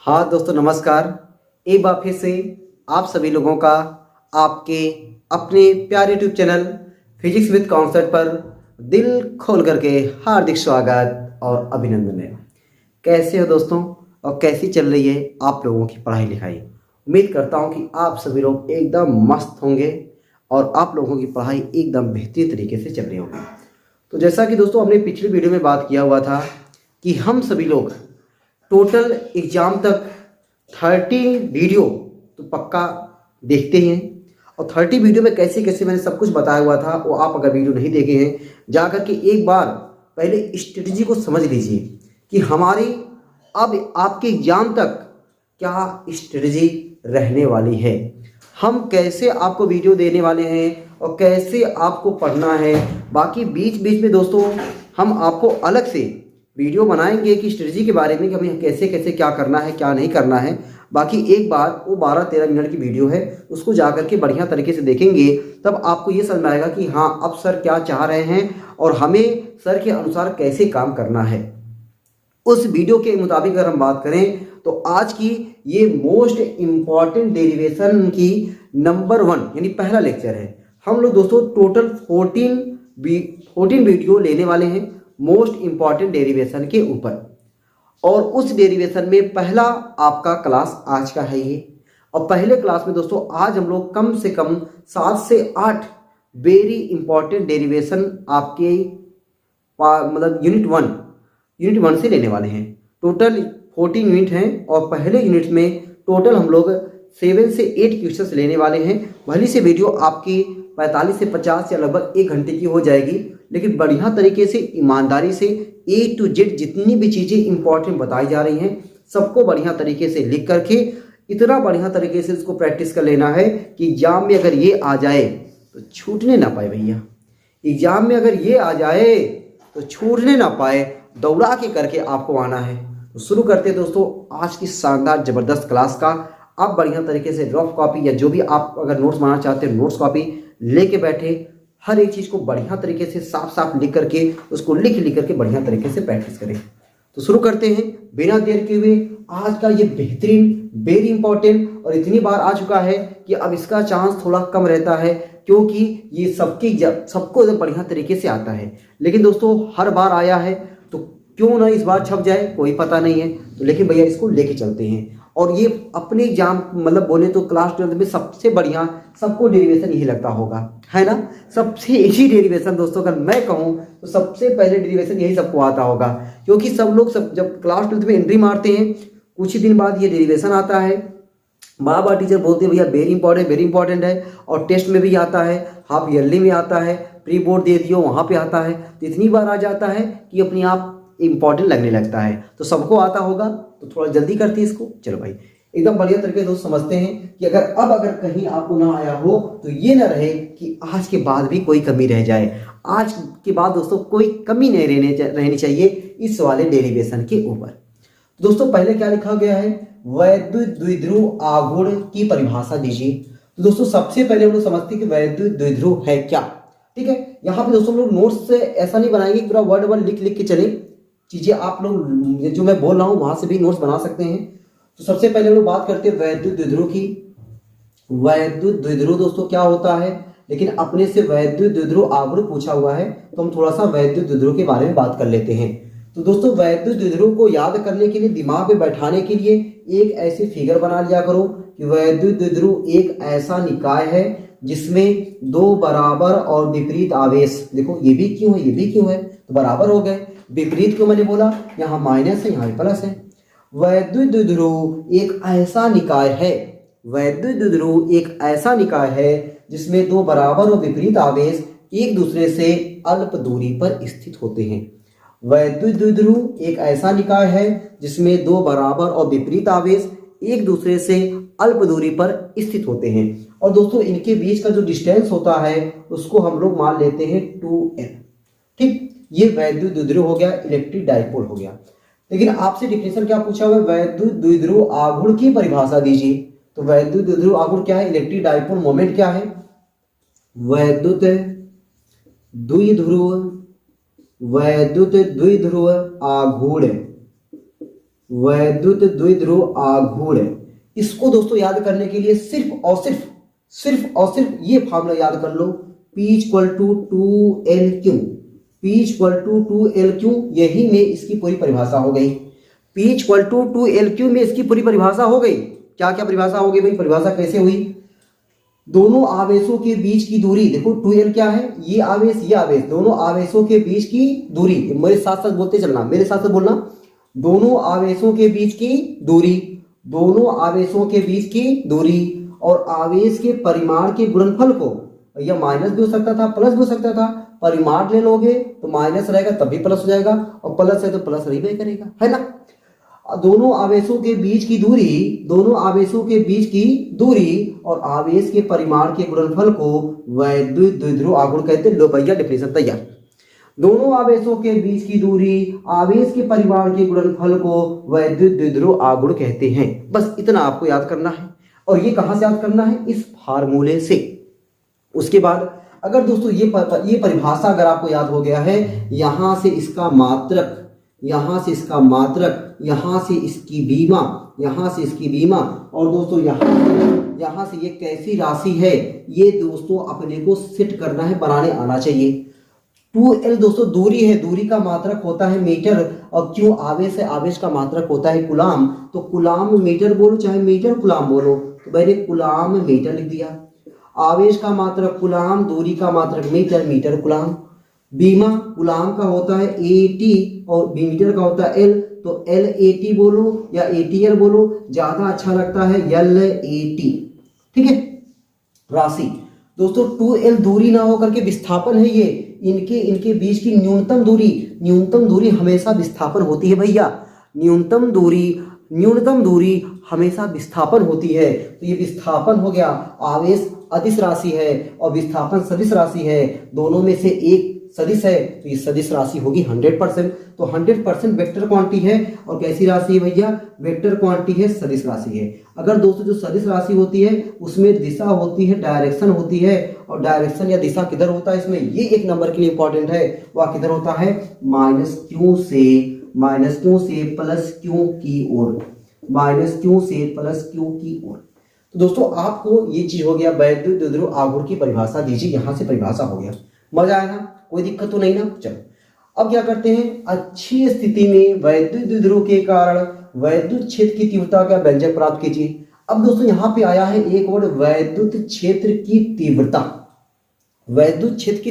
हाँ दोस्तों नमस्कार। एक बार फिर से आप सभी लोगों का आपके अपने प्यारे YouTube channel physics with concept पर दिल खोल करके हार्दिक स्वागत और अभिनंदन है। कैसे हो दोस्तों और कैसी चल रही है आप लोगों की पढ़ाई लिखाई। उम्मीद करता हूँ कि आप सभी लोग एकदम मस्त होंगे और आप लोगों की पढ़ाई एकदम बेहतरीन तरीके से चल रही होगी। तो जैसा कि दोस्तों हमने पिछली वीडियो में बात किया हुआ था कि हम सभी लोग टोटल एग्जाम तक 30 वीडियो तो पक्का देखते हैं और 30 वीडियो में कैसे कैसे मैंने सब कुछ बताया हुआ था। वो आप अगर वीडियो नहीं देखे हैं जा कर के एक बार पहले स्ट्रेटजी को समझ लीजिए कि हमारी अब आपके एग्जाम तक क्या स्ट्रेटजी रहने वाली है, हम कैसे आपको वीडियो देने वाले हैं और कैसे आपको पढ़ना है। बाकी बीच बीच में दोस्तों हम आपको अलग से वीडियो बनाएंगे कि स्ट्रेटजी के बारे में कि हमें कैसे कैसे क्या करना है क्या नहीं करना है। बाकी एक बार वो 12-13 मिनट की वीडियो है, उसको जा करके बढ़िया तरीके से देखेंगे तब आपको ये समझ में आएगा कि हाँ अब सर क्या चाह रहे हैं और हमें सर के अनुसार कैसे काम करना है। उस वीडियो के मुताबिक अगर हम बात करें तो आज की ये मोस्ट इम्पॉर्टेंट डेरिवेशन की नंबर 1 यानी पहला लेक्चर है। हम लोग दोस्तों टोटल 14 वीडियो लेने वाले हैं मोस्ट इम्पॉर्टेंट डेरिवेशन के ऊपर और उस डेरिवेशन में पहला आपका क्लास आज का है ये। और पहले क्लास में दोस्तों आज हम लोग कम से कम 7 से 8 वेरी इंपॉर्टेंट डेरिवेशन आपके मतलब यूनिट वन से लेने वाले हैं। टोटल 14 यूनिट हैं और पहले यूनिट में टोटल हम लोग 7 से 8 क्वेश्चंस लेने वाले हैं। भली से वीडियो आपकी 45 से 50 या लगभग 1 घंटे की हो जाएगी, लेकिन बढ़िया तरीके से ईमानदारी से A to Z जितनी भी चीज़ें इंपॉर्टेंट बताई जा रही हैं सबको बढ़िया तरीके से लिख करके इतना बढ़िया तरीके से इसको प्रैक्टिस कर लेना है कि एग्जाम में अगर ये आ जाए तो छूटने ना पाए भैया। एग्जाम में अगर ये आ जाए तो छूटने ना पाए, दौड़ा के करके आपको आना है। तो शुरू करते हैं दोस्तों आज की शानदार ज़बरदस्त क्लास का। आप बढ़िया तरीके से रफ कॉपी या जो भी आप अगर नोट्स बनाना चाहते हैं नोट्स कॉपी लेके बैठे, हर एक चीज़ को बढ़िया तरीके से साफ साफ लिख करके उसको लिख करके बढ़िया तरीके से प्रैक्टिस करें। तो शुरू करते हैं बिना देर के हुए। आज का ये बेहतरीन वेरी इंपॉर्टेंट और इतनी बार आ चुका है कि अब इसका चांस थोड़ा कम रहता है क्योंकि ये सबको बढ़िया तरीके से आता है, लेकिन दोस्तों हर बार आया है तो क्यों ना इस बार छप जाए, कोई पता नहीं है। तो लेकिन भैया इसको लेके चलते हैं और ये अपने एग्जाम मतलब बोले तो क्लास 12 में सबसे बढ़िया सबको डेरिवेशन यही लगता होगा, है ना। सबसे इजी डेरिवेशन दोस्तों अगर मैं कहूँ तो सबसे पहले डेरिवेशन यही सबको आता होगा क्योंकि सब लोग जब क्लास 12 में एंट्री मारते हैं कुछ ही दिन बाद ये डेरिवेशन आता है। बार बार टीचर बोलते हैं भैया वेरी इंपॉर्टेंट है और टेस्ट में भी आता है, हाफ ईयरली में आता है, प्री बोर्ड दे दियो वहाँ पे आता है। तो इतनी बार आ जाता है कि अपने आप इंपॉर्टेंट लगने लगता है। तो सबको आता होगा तो थोड़ा जल्दी करते हैं इसको। चलो भाई एकदम बढ़िया तरीके दोस्त समझते हैं कि अगर कहीं आपको ना आया हो तो ये ना रहे कि आज के बाद भी कोई कमी रह जाए। आज के बाद दोस्तों कोई कमी नहीं रहनी चाहिए इस वाले डेरिवेशन के ऊपर। तो दोस्तों पहले क्या लिखा गया है, वैद्युत द्विध्रुव आघूर्ण की परिभाषा दीजिए। तो दोस्तों सबसे पहले हम लोग समझते हैं कि वैद्युत द्विध्रुव है क्या। ठीक है, यहाँ पे दोस्तों हम लोग नोट्स से ऐसा नहीं बनाएंगे पूरा वर्ड लिख के चले, चीजें आप लोग जो मैं बोल रहा हूँ वहां से भी नोट्स बना सकते हैं। तो सबसे पहले हम लोग बात करते हैं वैद्युत द्विध्रुव की। वैद्युत द्विध्रुव दोस्तों क्या होता है, लेकिन अपने से वैद्युत द्विध्रुव आघूर्ण पूछा हुआ है तो हम थोड़ा सा वैद्युत द्विध्रुव के बारे में बात कर लेते हैं। तो दोस्तों वैद्युत द्विध्रुव को याद करने के लिए दिमाग में बैठाने के लिए एक ऐसी फिगर बना लिया करो कि वैद्युत द्विध्रुव एक ऐसा निकाय है जिसमें दो बराबर और विपरीत आवेश, देखो ये भी क्यों है ये भी क्यों है तो बराबर हो गए, विपरीत क्यों मैंने बोला, यहाँ माइनस है यहाँ प्लस है। वैद्युत द्विध्रुव एक ऐसा निकाय है, वैद्युत द्विध्रुव एक ऐसा निकाय है जिसमें दो बराबर और विपरीत आवेश एक दूसरे से अल्प दूरी पर स्थित होते हैं। वैद्युत द्विध्रुव एक ऐसा निकाय है जिसमें दो बराबर और विपरीत आवेश एक दूसरे से अल्प दूरी पर स्थित होते हैं और दोस्तों इनके बीच का जो डिस्टेंस होता है उसको हम लोग मान लेते हैं 2n। ठीक, ये वैद्युत द्विध्रुव हो गया, इलेक्ट्रिक डाइपोल हो गया। लेकिन आपसे डिफिनेशन क्या पूछा हुआ है, वैद्युत द्विध्रुव आघूर्ण की परिभाषा दीजिए। तो वैद्युत द्विध्रुव आघूर्ण क्या है, इलेक्ट्रिक डाइपोल मोमेंट क्या है, वैद्युत द्विध्रुव आघूर्ण वैद्युत द्विध्रुव आघूर्ण। इसको दोस्तों याद करने के लिए सिर्फ ये फार्मूला याद कर लो, P equal to 2LQ। P equal to 2LQ, यही में इसकी पूरी परिभाषा हो गई। P इक्वल टू 2LQ में इसकी पूरी परिभाषा हो गई। क्या क्या परिभाषा हो गई भाई? परिभाषा कैसे हुई? दोनों आवेशों के बीच की दूरी, देखो 2L क्या है, ये आवेश, दोनों आवेशों के बीच की दूरी, मेरे साथ साथ बोलते चलना, मेरे साथ साथ बोलना, दोनों आवेशों के बीच की दूरी, दोनों आवेशों के बीच की दूरी और आवेश के परिमाण के गुणनफल को, या माइनस भी हो सकता था प्लस भी हो सकता था, परिमाण ले लोगे तो माइनस रहेगा तब भी प्लस हो जाएगा, और प्लस है तो प्लस रही करेगा, है ना। दोनों आवेशों के बीच की दूरी, दोनों आवेशों के बीच की दूरी और आवेश के परिमाण के गुणनफल को वैद्युत द्विध्रुव आघूर्ण कहते हैं। लो भैया डेफिनेशन तैयार। दोनों आवेशों के बीच की दूरी, आवेश के परिमाण के गुणनफल को वैद्युत द्विध्रुव आघूर्ण कहते हैं। बस इतना आपको याद करना है। और ये कहां से याद करना है? इस फार्मूले से। उसके बाद अगर दोस्तों ये परिभाषा अगर आपको याद हो गया है, यहां से इसका मात्रक, यहां से इसका मात्रक, यहां से इसकी बीमा, यहां से इसकी बीमा, और दोस्तों यहां से ये कैसी राशि है, ये दोस्तों अपने को सेट करना है, बनाने आना चाहिए। 2L दोस्तों दूरी है, दूरी का मात्रक होता है मीटर, और क्यों आवेश है, आवेश का मात्रक होता है कुलाम, तो कुलाम मीटर बोलो चाहे मीटर कुलाम बोलो, तो मैंने कुलाम मीटर लिख दिया। आवेश का मात्रक कुलाम, दूरी का मात्रक मीटर, मीटर कुलाम। बीमा कुलाम का होता है AT और मीटर का होता है L, तो LAT बोलो या ATL बोलो, ज्यादा अच्छा लगता है LAT, ठीक है। राशि दोस्तों 2L दूरी ना होकर के विस्थापन है, ये इनके बीच की न्यूनतम दूरी हमेशा विस्थापन होती है भैया। न्यूनतम दूरी हमेशा विस्थापन होती है, तो ये विस्थापन हो गया। आवेश अदिश राशि है और विस्थापन सदिश राशि है, दोनों में से एक सदिश है, तो ये सदिश राशि होगी 100%। तो 100% वेक्टर क्वांटिटी है, और कैसी राशि है भैया? वेक्टर क्वांटिटी है, सदिश राशि है। अगर दोस्तों जो सदिश राशि होती है उसमें दिशा होती है, डायरेक्शन होती है, और डायरेक्शन या दिशा किधर होता है इसमें, ये एक नंबर के लिए इंपॉर्टेंट है, वह किधर होता है? -Q से प्लस Q की ओर, -Q से प्लस Q की ओर। तो दोस्तों आपको ये चीज हो गया, वैद्युत द्विध्रुव आघूर्ण की परिभाषा दीजिए, यहां से परिभाषा हो गया। मजा आया ना? कोई दिक्कत तो नहीं ना? चलो अब क्या करते हैं, अच्छी स्थिति में वैद्युत द्विध्रुव के कारण वैद्युत क्षेत्र की तीव्रता का व्यंजक प्राप्त कीजिए। अब दोस्तों यहाँ पे आया है एक वर्ड, वैद्युत क्षेत्र की तीव्रता। वैद्युत क्षेत्र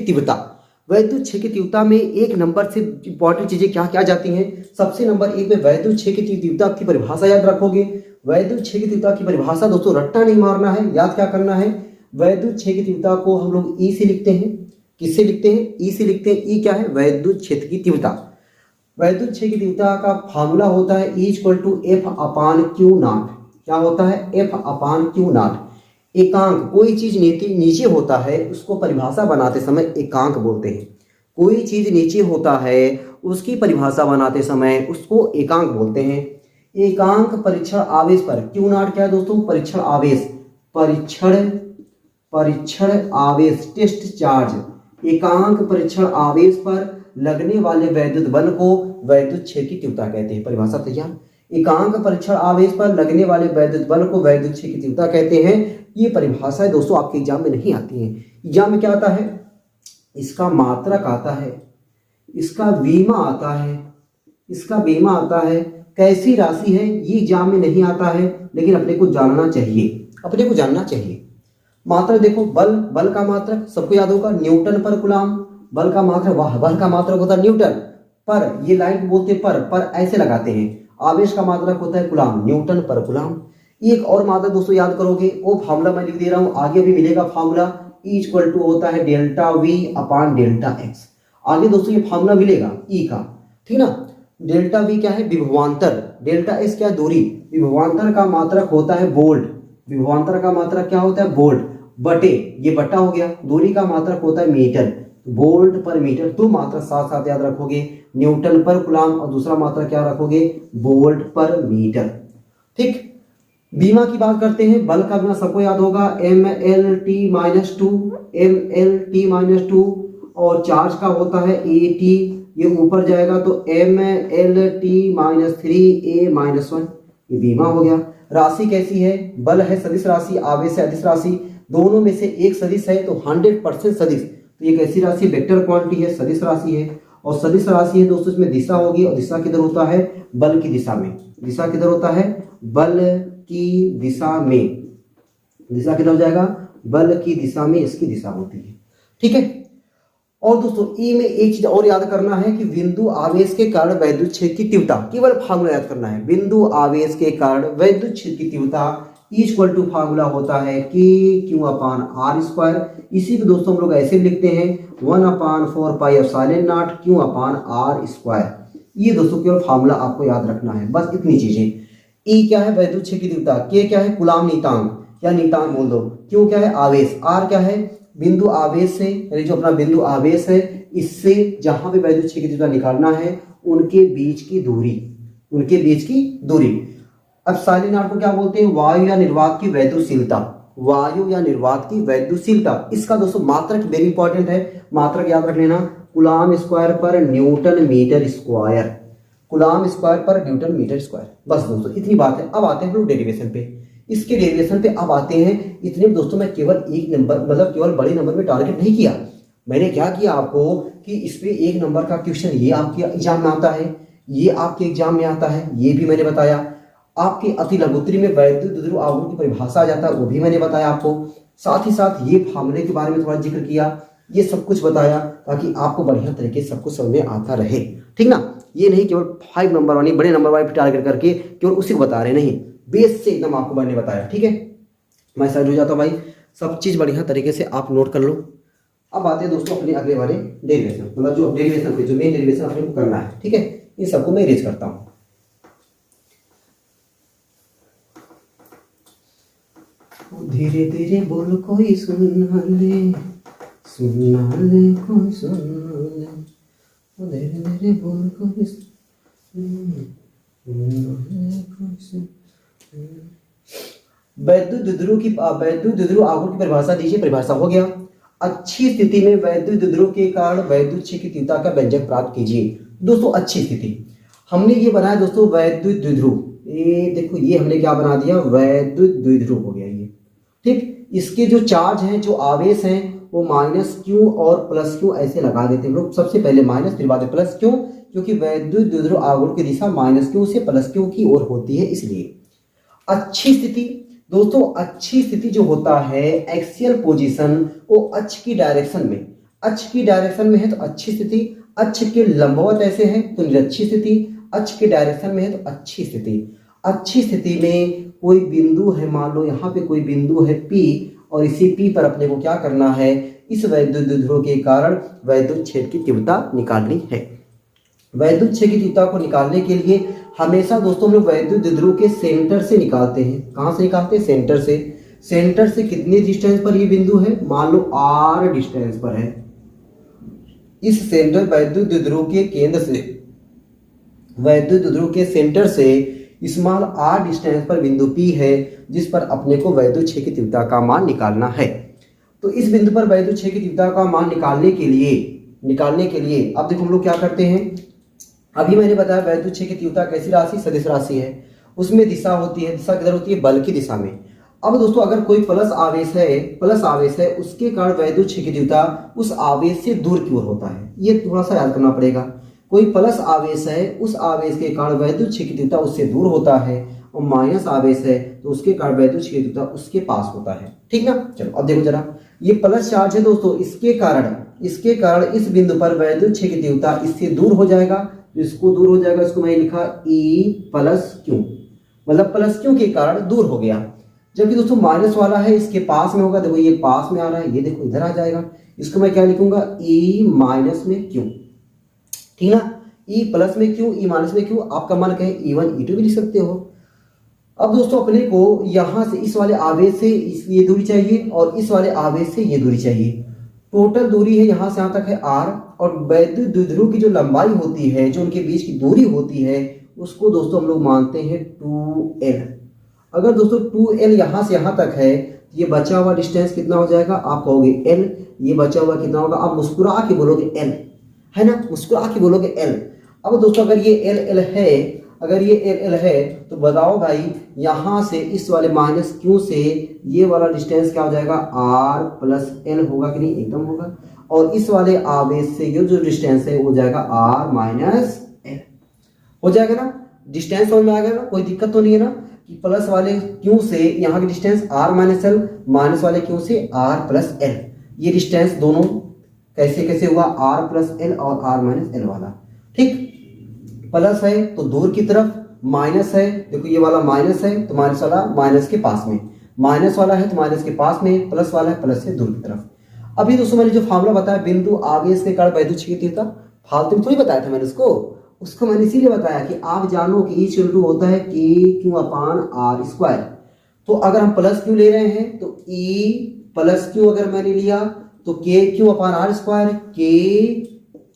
की तीव्रता में एक नंबर से इंपॉर्टेंट चीजें क्या क्या जाती हैं। सबसे नंबर 1 में वैद्युत क्षेत्र की तीव्रता की परिभाषा याद रखोगे। वैद्युत क्षेत्र की तीव्रता की परिभाषा दोस्तों रट्टा नहीं मारना है, याद क्या करना है? वैद्युत क्षेत्र की तीव्रता को हम लोग E से लिखते हैं। किससे लिखते हैं? E से लिखते हैं। E क्या है? वैद्युत क्षेत्र की तीव्रता। वैद्युत क्षेत्र की तीव्रता का फार्मूला होता है E = F/Q0। क्या होता है? F/Q0। एकांक, कोई चीज नीचे होता है उसको परिभाषा बनाते समय एकांक बोलते हैं। कोई चीज नीचे होता है उसकी परिभाषा बनाते समय उसको एकांक बोलते हैं। एकांक परीक्षण आवेश पर, Q0 क्या है दोस्तों? परीक्षण आवेश, परीक्षण आवेश, टेस्ट चार्ज। एकांक परीक्षण आवेश पर लगने वाले वैद्युत बल को वैद्युत क्षेत्र की तीव्रता कहते हैं। परिभाषा तैयार। एकांक परीक्षण आवेश पर लगने वाले वैद्युत बल को वैद्युत क्षेत्र की तीव्रता कहते हैं। ये परिभाषा दोस्तों आपके एग्जाम में नहीं आती है। एग्जाम में क्या आता है? इसका मात्रक आता है, इसका बीमा आता है, इसका बीमा आता है, कैसी राशि है ये एग्जाम में नहीं आता है, लेकिन अपने को जानना चाहिए, अपने को जानना चाहिए। मात्रक देखो, बल का मात्रक सबको याद होगा, न्यूटन पर कूलम। बल का मात्रक, वाह, बल का मात्रक होता है न्यूटन पर, ये लाइन बोलते पर ऐसे लगाते हैं। आवेश का मात्रक होता है कूलम, न्यूटन पर कूलम। एक और मात्रक दोस्तों याद करोगे, वो फार्मूला मैं लिख दे रहा हूं, आगे भी मिलेगा फार्मूला। E = होता है ΔV/ΔX। आगे दोस्तों ये फार्मूला मिलेगा E का, ठीक ना। डेल्टा V क्या है? विभवांतर। डेल्टा S क्या है? दूरी। विभवांतर का मात्रक होता है वोल्ट। विभवांतर का मात्रक क्या होता है? वोल्ट बटे, ये बटा हो गया, दूरी का मात्रक होता है मीटर, वोल्ट पर मीटर। दो मात्रक साथ साथ याद रखोगे, न्यूटन पर कूलम और दूसरा मात्रक क्या रखोगे? वोल्ट पर मीटर, ठीक। बीमा की बात करते हैं। बल का बीमा सबको याद होगा, mLT-2, mLT-2, और चार्ज का होता है AT ये ऊपर जाएगा तो MLT-3A-1 ये बीमा हो गया। राशि कैसी है, बल है सदिश राशि, आवेश है अदिश राशि, दोनों में से एक सदिश है तो 100% सदिश, तो ये कैसी राशि, वेक्टर क्वांटिटी है, सदिश राशि है। और सदिश राशि है दोस्तों, इसमें दिशा होगी और दिशा किधर होता है, बल की दिशा में। दिशा किधर होता है, बल की दिशा में। दिशा किधर हो जाएगा, बल की दिशा में इसकी दिशा होती है। ठीक है। और दोस्तों ई में एक चीज और याद करना है कि बिंदु आवेश के कारण वैद्युत क्षेत्र की तीव्रता, केवल फार्मूला याद करना है। बिंदु आवेश के कारण वैद्युत क्षेत्र की तीव्रता इक्वल टू फार्मूला होता है Q/R²। इसी को दोस्तों हम लोग ऐसे लिखते हैं 1/4πε0 Q/R²। ये दोस्तों केवल फार्मूला आपको याद रखना है, बस इतनी चीजें। ई क्या है, वैद्युत क्षेत्र की तीव्रता, के क्या है, कूलाम नीतांक या नीतांक बोल दो, क्यों क्या है, आवेश, आर क्या है, बिंदु आवेश से, यानी जो अपना बिंदु आवेश है इससे जहां पे वैद्युत क्षेत्र की तीव्रता निकालना है उनके बीच की दूरी, उनके बीच की दूरी। अब साइलेंट को क्या बोलते हैं, वायु या निर्वात की वैद्युशीलता, वायु या निर्वात की वैद्युशीलता। इसका दोस्तों मात्रक वेरी इंपॉर्टेंट है, मात्रक याद रख लेना, coulomb square per newton metre square, coulomb square per newton metre square. बस दोस्तों इतनी बात है। अब आते हैं हम लोग डेरिवेशन पे। इसके डेरिवेशन पे अब आते हैं। इतने दोस्तों मैं केवल एक नंबर, मतलब केवल बड़े नंबर में टारगेट नहीं किया, मैंने क्या किया आपको कि इस पे एक नंबर का क्वेश्चन ये आपके एग्जाम में आता है, ये आपके एग्जाम में आता है, ये भी मैंने बताया। आपके अति लघुत्तरी में वैद्युत द्विध्रुव आघूर्ण की परिभाषा आ जाता है, वो भी मैंने बताया आपको। साथ ही साथ ये फार्मूले के बारे में थोड़ा जिक्र किया, ये सब कुछ बताया ताकि आपको बढ़िया तरीके से सब कुछ समझ में आता रहे। ठीक ना, ये नहीं केवल 5 नंबर वाली बड़े नंबर वाले टारगेट करके केवल उसी को बता रहे, नहीं, बेस से एकदम आपको मैंने बताया। ठीक है, मैं साइड हो जाता हूँ भाई, सब चीज बढ़िया तरीके से आप नोट कर लो। अब आते हैं दोस्तों अपने अगले वाले डेरिवेशन, मतलब जो डेरिवेशन जो मेन डेरिवेशन अपने को करना है। ठीक है, इन सबको मैं इरेज करता हूँ। धीरे धीरे बोल कोई सुनना ले, सुनना ले कोई सुनना ले, धीरे धीरे बोल कोई सुनना ले कोई सुन। वैद्युत द्विध्रुव आघूर्ण की परिभाषा दीजिए। परिभाषा हो गया, अच्छी स्थिति में वैद्युत द्विध्रुव के कारण वैद्युत क्षेत्र की तीव्रता का व्यंजक प्राप्त कीजिए। दोस्तों अच्छी स्थिति हमने ये बनाया दोस्तों, वैद्युत द्विध्रुव, ये देखो ये हमने क्या बना दिया, वैद्युत द्विध्रुव हो गया ये। ठीक, इसके जो चार्ज हैं, जो आवेश हैं, वो -Q और +Q ऐसे लगा देते हैं लोग। सबसे पहले माइनस, फिर बाद में प्लस। क्यों, क्योंकि वैद्युत द्विध्रुव आघूर्ण की दिशा -Q से +Q की ओर होती है, इसलिए। अच्छी स्थिति दोस्तों, अच्छी स्थिति जो होता है एक्सियल पोजीशन, वो अक्ष की डायरेक्शन में, अक्ष की डायरेक्शन में है तो अच्छी स्थिति, अक्ष के लंबवत ऐसे है तो निरक्षी स्थिति, अक्ष के डायरेक्शन में है तो अच्छी स्थिति। अच्छी स्थिति में कोई बिंदु है, मान लो यहाँ पे कोई बिंदु है P, और इसी P पर अपने को क्या करना है, इस वैद्युत द्विध्रुव के कारण वैद्युत क्षेत्र की तीव्रता निकालनी है। वैद्युत क्षेत्र की तीव्रता को निकालने के लिए हमेशा दोस्तों हम लोग वैद्युत द्विध्रुव के सेंटर से निकालते हैं। कहां से निकालते हैं, सेंटर से। सेंटर से कितने डिस्टेंस पर ये बिंदु है, मान लो R डिस्टेंस पर है। इस सेंटर वैद्युत द्विध्रुव के केंद्र से, वैद्युत द्विध्रुव के सेंटर से स्मॉल r डिस्टेंस पर बिंदु P है, जिस पर अपने को वैद्युत क्षेत्र की तीव्रता का मान निकालना है। तो इस बिंदु पर वैद्युत क्षेत्र की तीव्रता का मान निकालने के लिए अब देखो हम लोग क्या करते हैं। अभी मैंने बताया वैद्युत क्षेत्र की तीव्रता कैसी राशि, सदिश राशि है, उसमें दिशा होती है, दिशा किधर होती है, बल की दिशा में। अब दोस्तों अगर कोई प्लस आवेश है, उसके कारण वैद्युत क्षेत्र की तीव्रता उस आवेश से दूर की ओर होता है, ये थोड़ा सा याद करना पड़ेगा। कोई प्लस आवेश है, उस आवेश के कारण वैद्युत क्षेत्र की तीव्रता उससे दूर होता है, और माइनस आवेश है तो उसके कारण वैद्युत क्षेत्र की तीव्रता उसके पास होता है। ठीक ना, चलो अब देखो जरा, ये प्लस चार्ज है दोस्तों, इसके कारण इस बिंदु पर वैद्युत क्षेत्र की तीव्रता इससे दूर हो जाएगा, तो इसको दूर हो जाएगा, इसको मैंने लिखा E+Q, मतलब +Q के कारण दूर हो गया। जबकि दोस्तों माइनस वाला है, इसके पास में होगा, देखो ये पास में आ रहा है, ये देखो इधर आ जाएगा, इसको मैं क्या लिखूंगा, E-Q। ठीक ना, E+ में Q, E- में Q, आपका मन कहे E1 E2 भी लिख सकते हो। अब दोस्तों अपने को यहां से इस वाले आवेश से ये दूरी चाहिए, और इस वाले आवेश से ये दूरी चाहिए। टोटल दूरी है यहां से यहां तक है R, और वैद्युत द्विध्रुव की जो लंबाई होती है, जो उनके बीच की दूरी होती है, उसको दोस्तों हम लोग मानते हैं 2L। अगर दोस्तों 2L यहां से यहां तक है, ये बचा हुआ डिस्टेंस कितना हो जाएगा, आप कहोगे L, ये बचा हुआ कितना होगा, आप मुस्कुरा के बोलोगे L, है ना, मुस्कुरा के बोलोगे एल। अब दोस्तों अगर ये एल एल है, अगर ये एल एल है तो बताओ भाई यहाँ से इस वाले माइनस क्यू से ये वाला डिस्टेंस क्या हो जाएगा, आर प्लस एल होगा कि नहीं, एकदम होगा। और इस वाले आवेश से ये जो डिस्टेंस है वो जाएगा आर माइनस एल, हो जाएगा ना, डिस्टेंस समझ में आ गया ना, कोई दिक्कत तो नहीं है ना कि प्लस वाले क्यू से यहाँ की distance R minus L, minus वाले क्यू से आर प्लस एल, ये डिस्टेंस दोनों कैसे कैसे हुआ, आर प्लस एल और आर माइनस एल वाला। ठीक, प्लस है तो दूर की तरफ, माइनस है देखो ये वाला माइनस है तो माइनस वाला माइनस के पास में, माइनस वाला है तो माइनस के पास में, प्लस वाला है प्लस से दूर की तरफ। अभी दोस्तों मैंने जो फॉर्मूला बताया बिंदु आवेश के कारण वैद्युत क्षेत्र था, फालतू में थोड़ी बताया था मैंने उसको मैंने इसीलिए बताया कि आप जानो कि ई इक्वल टू होता है K Q upon are square. तो अगर हम प्लस क्यू ले रहे हैं तो ई प्लस क्यू अगर मैंने लिया तो K Q upon are square, के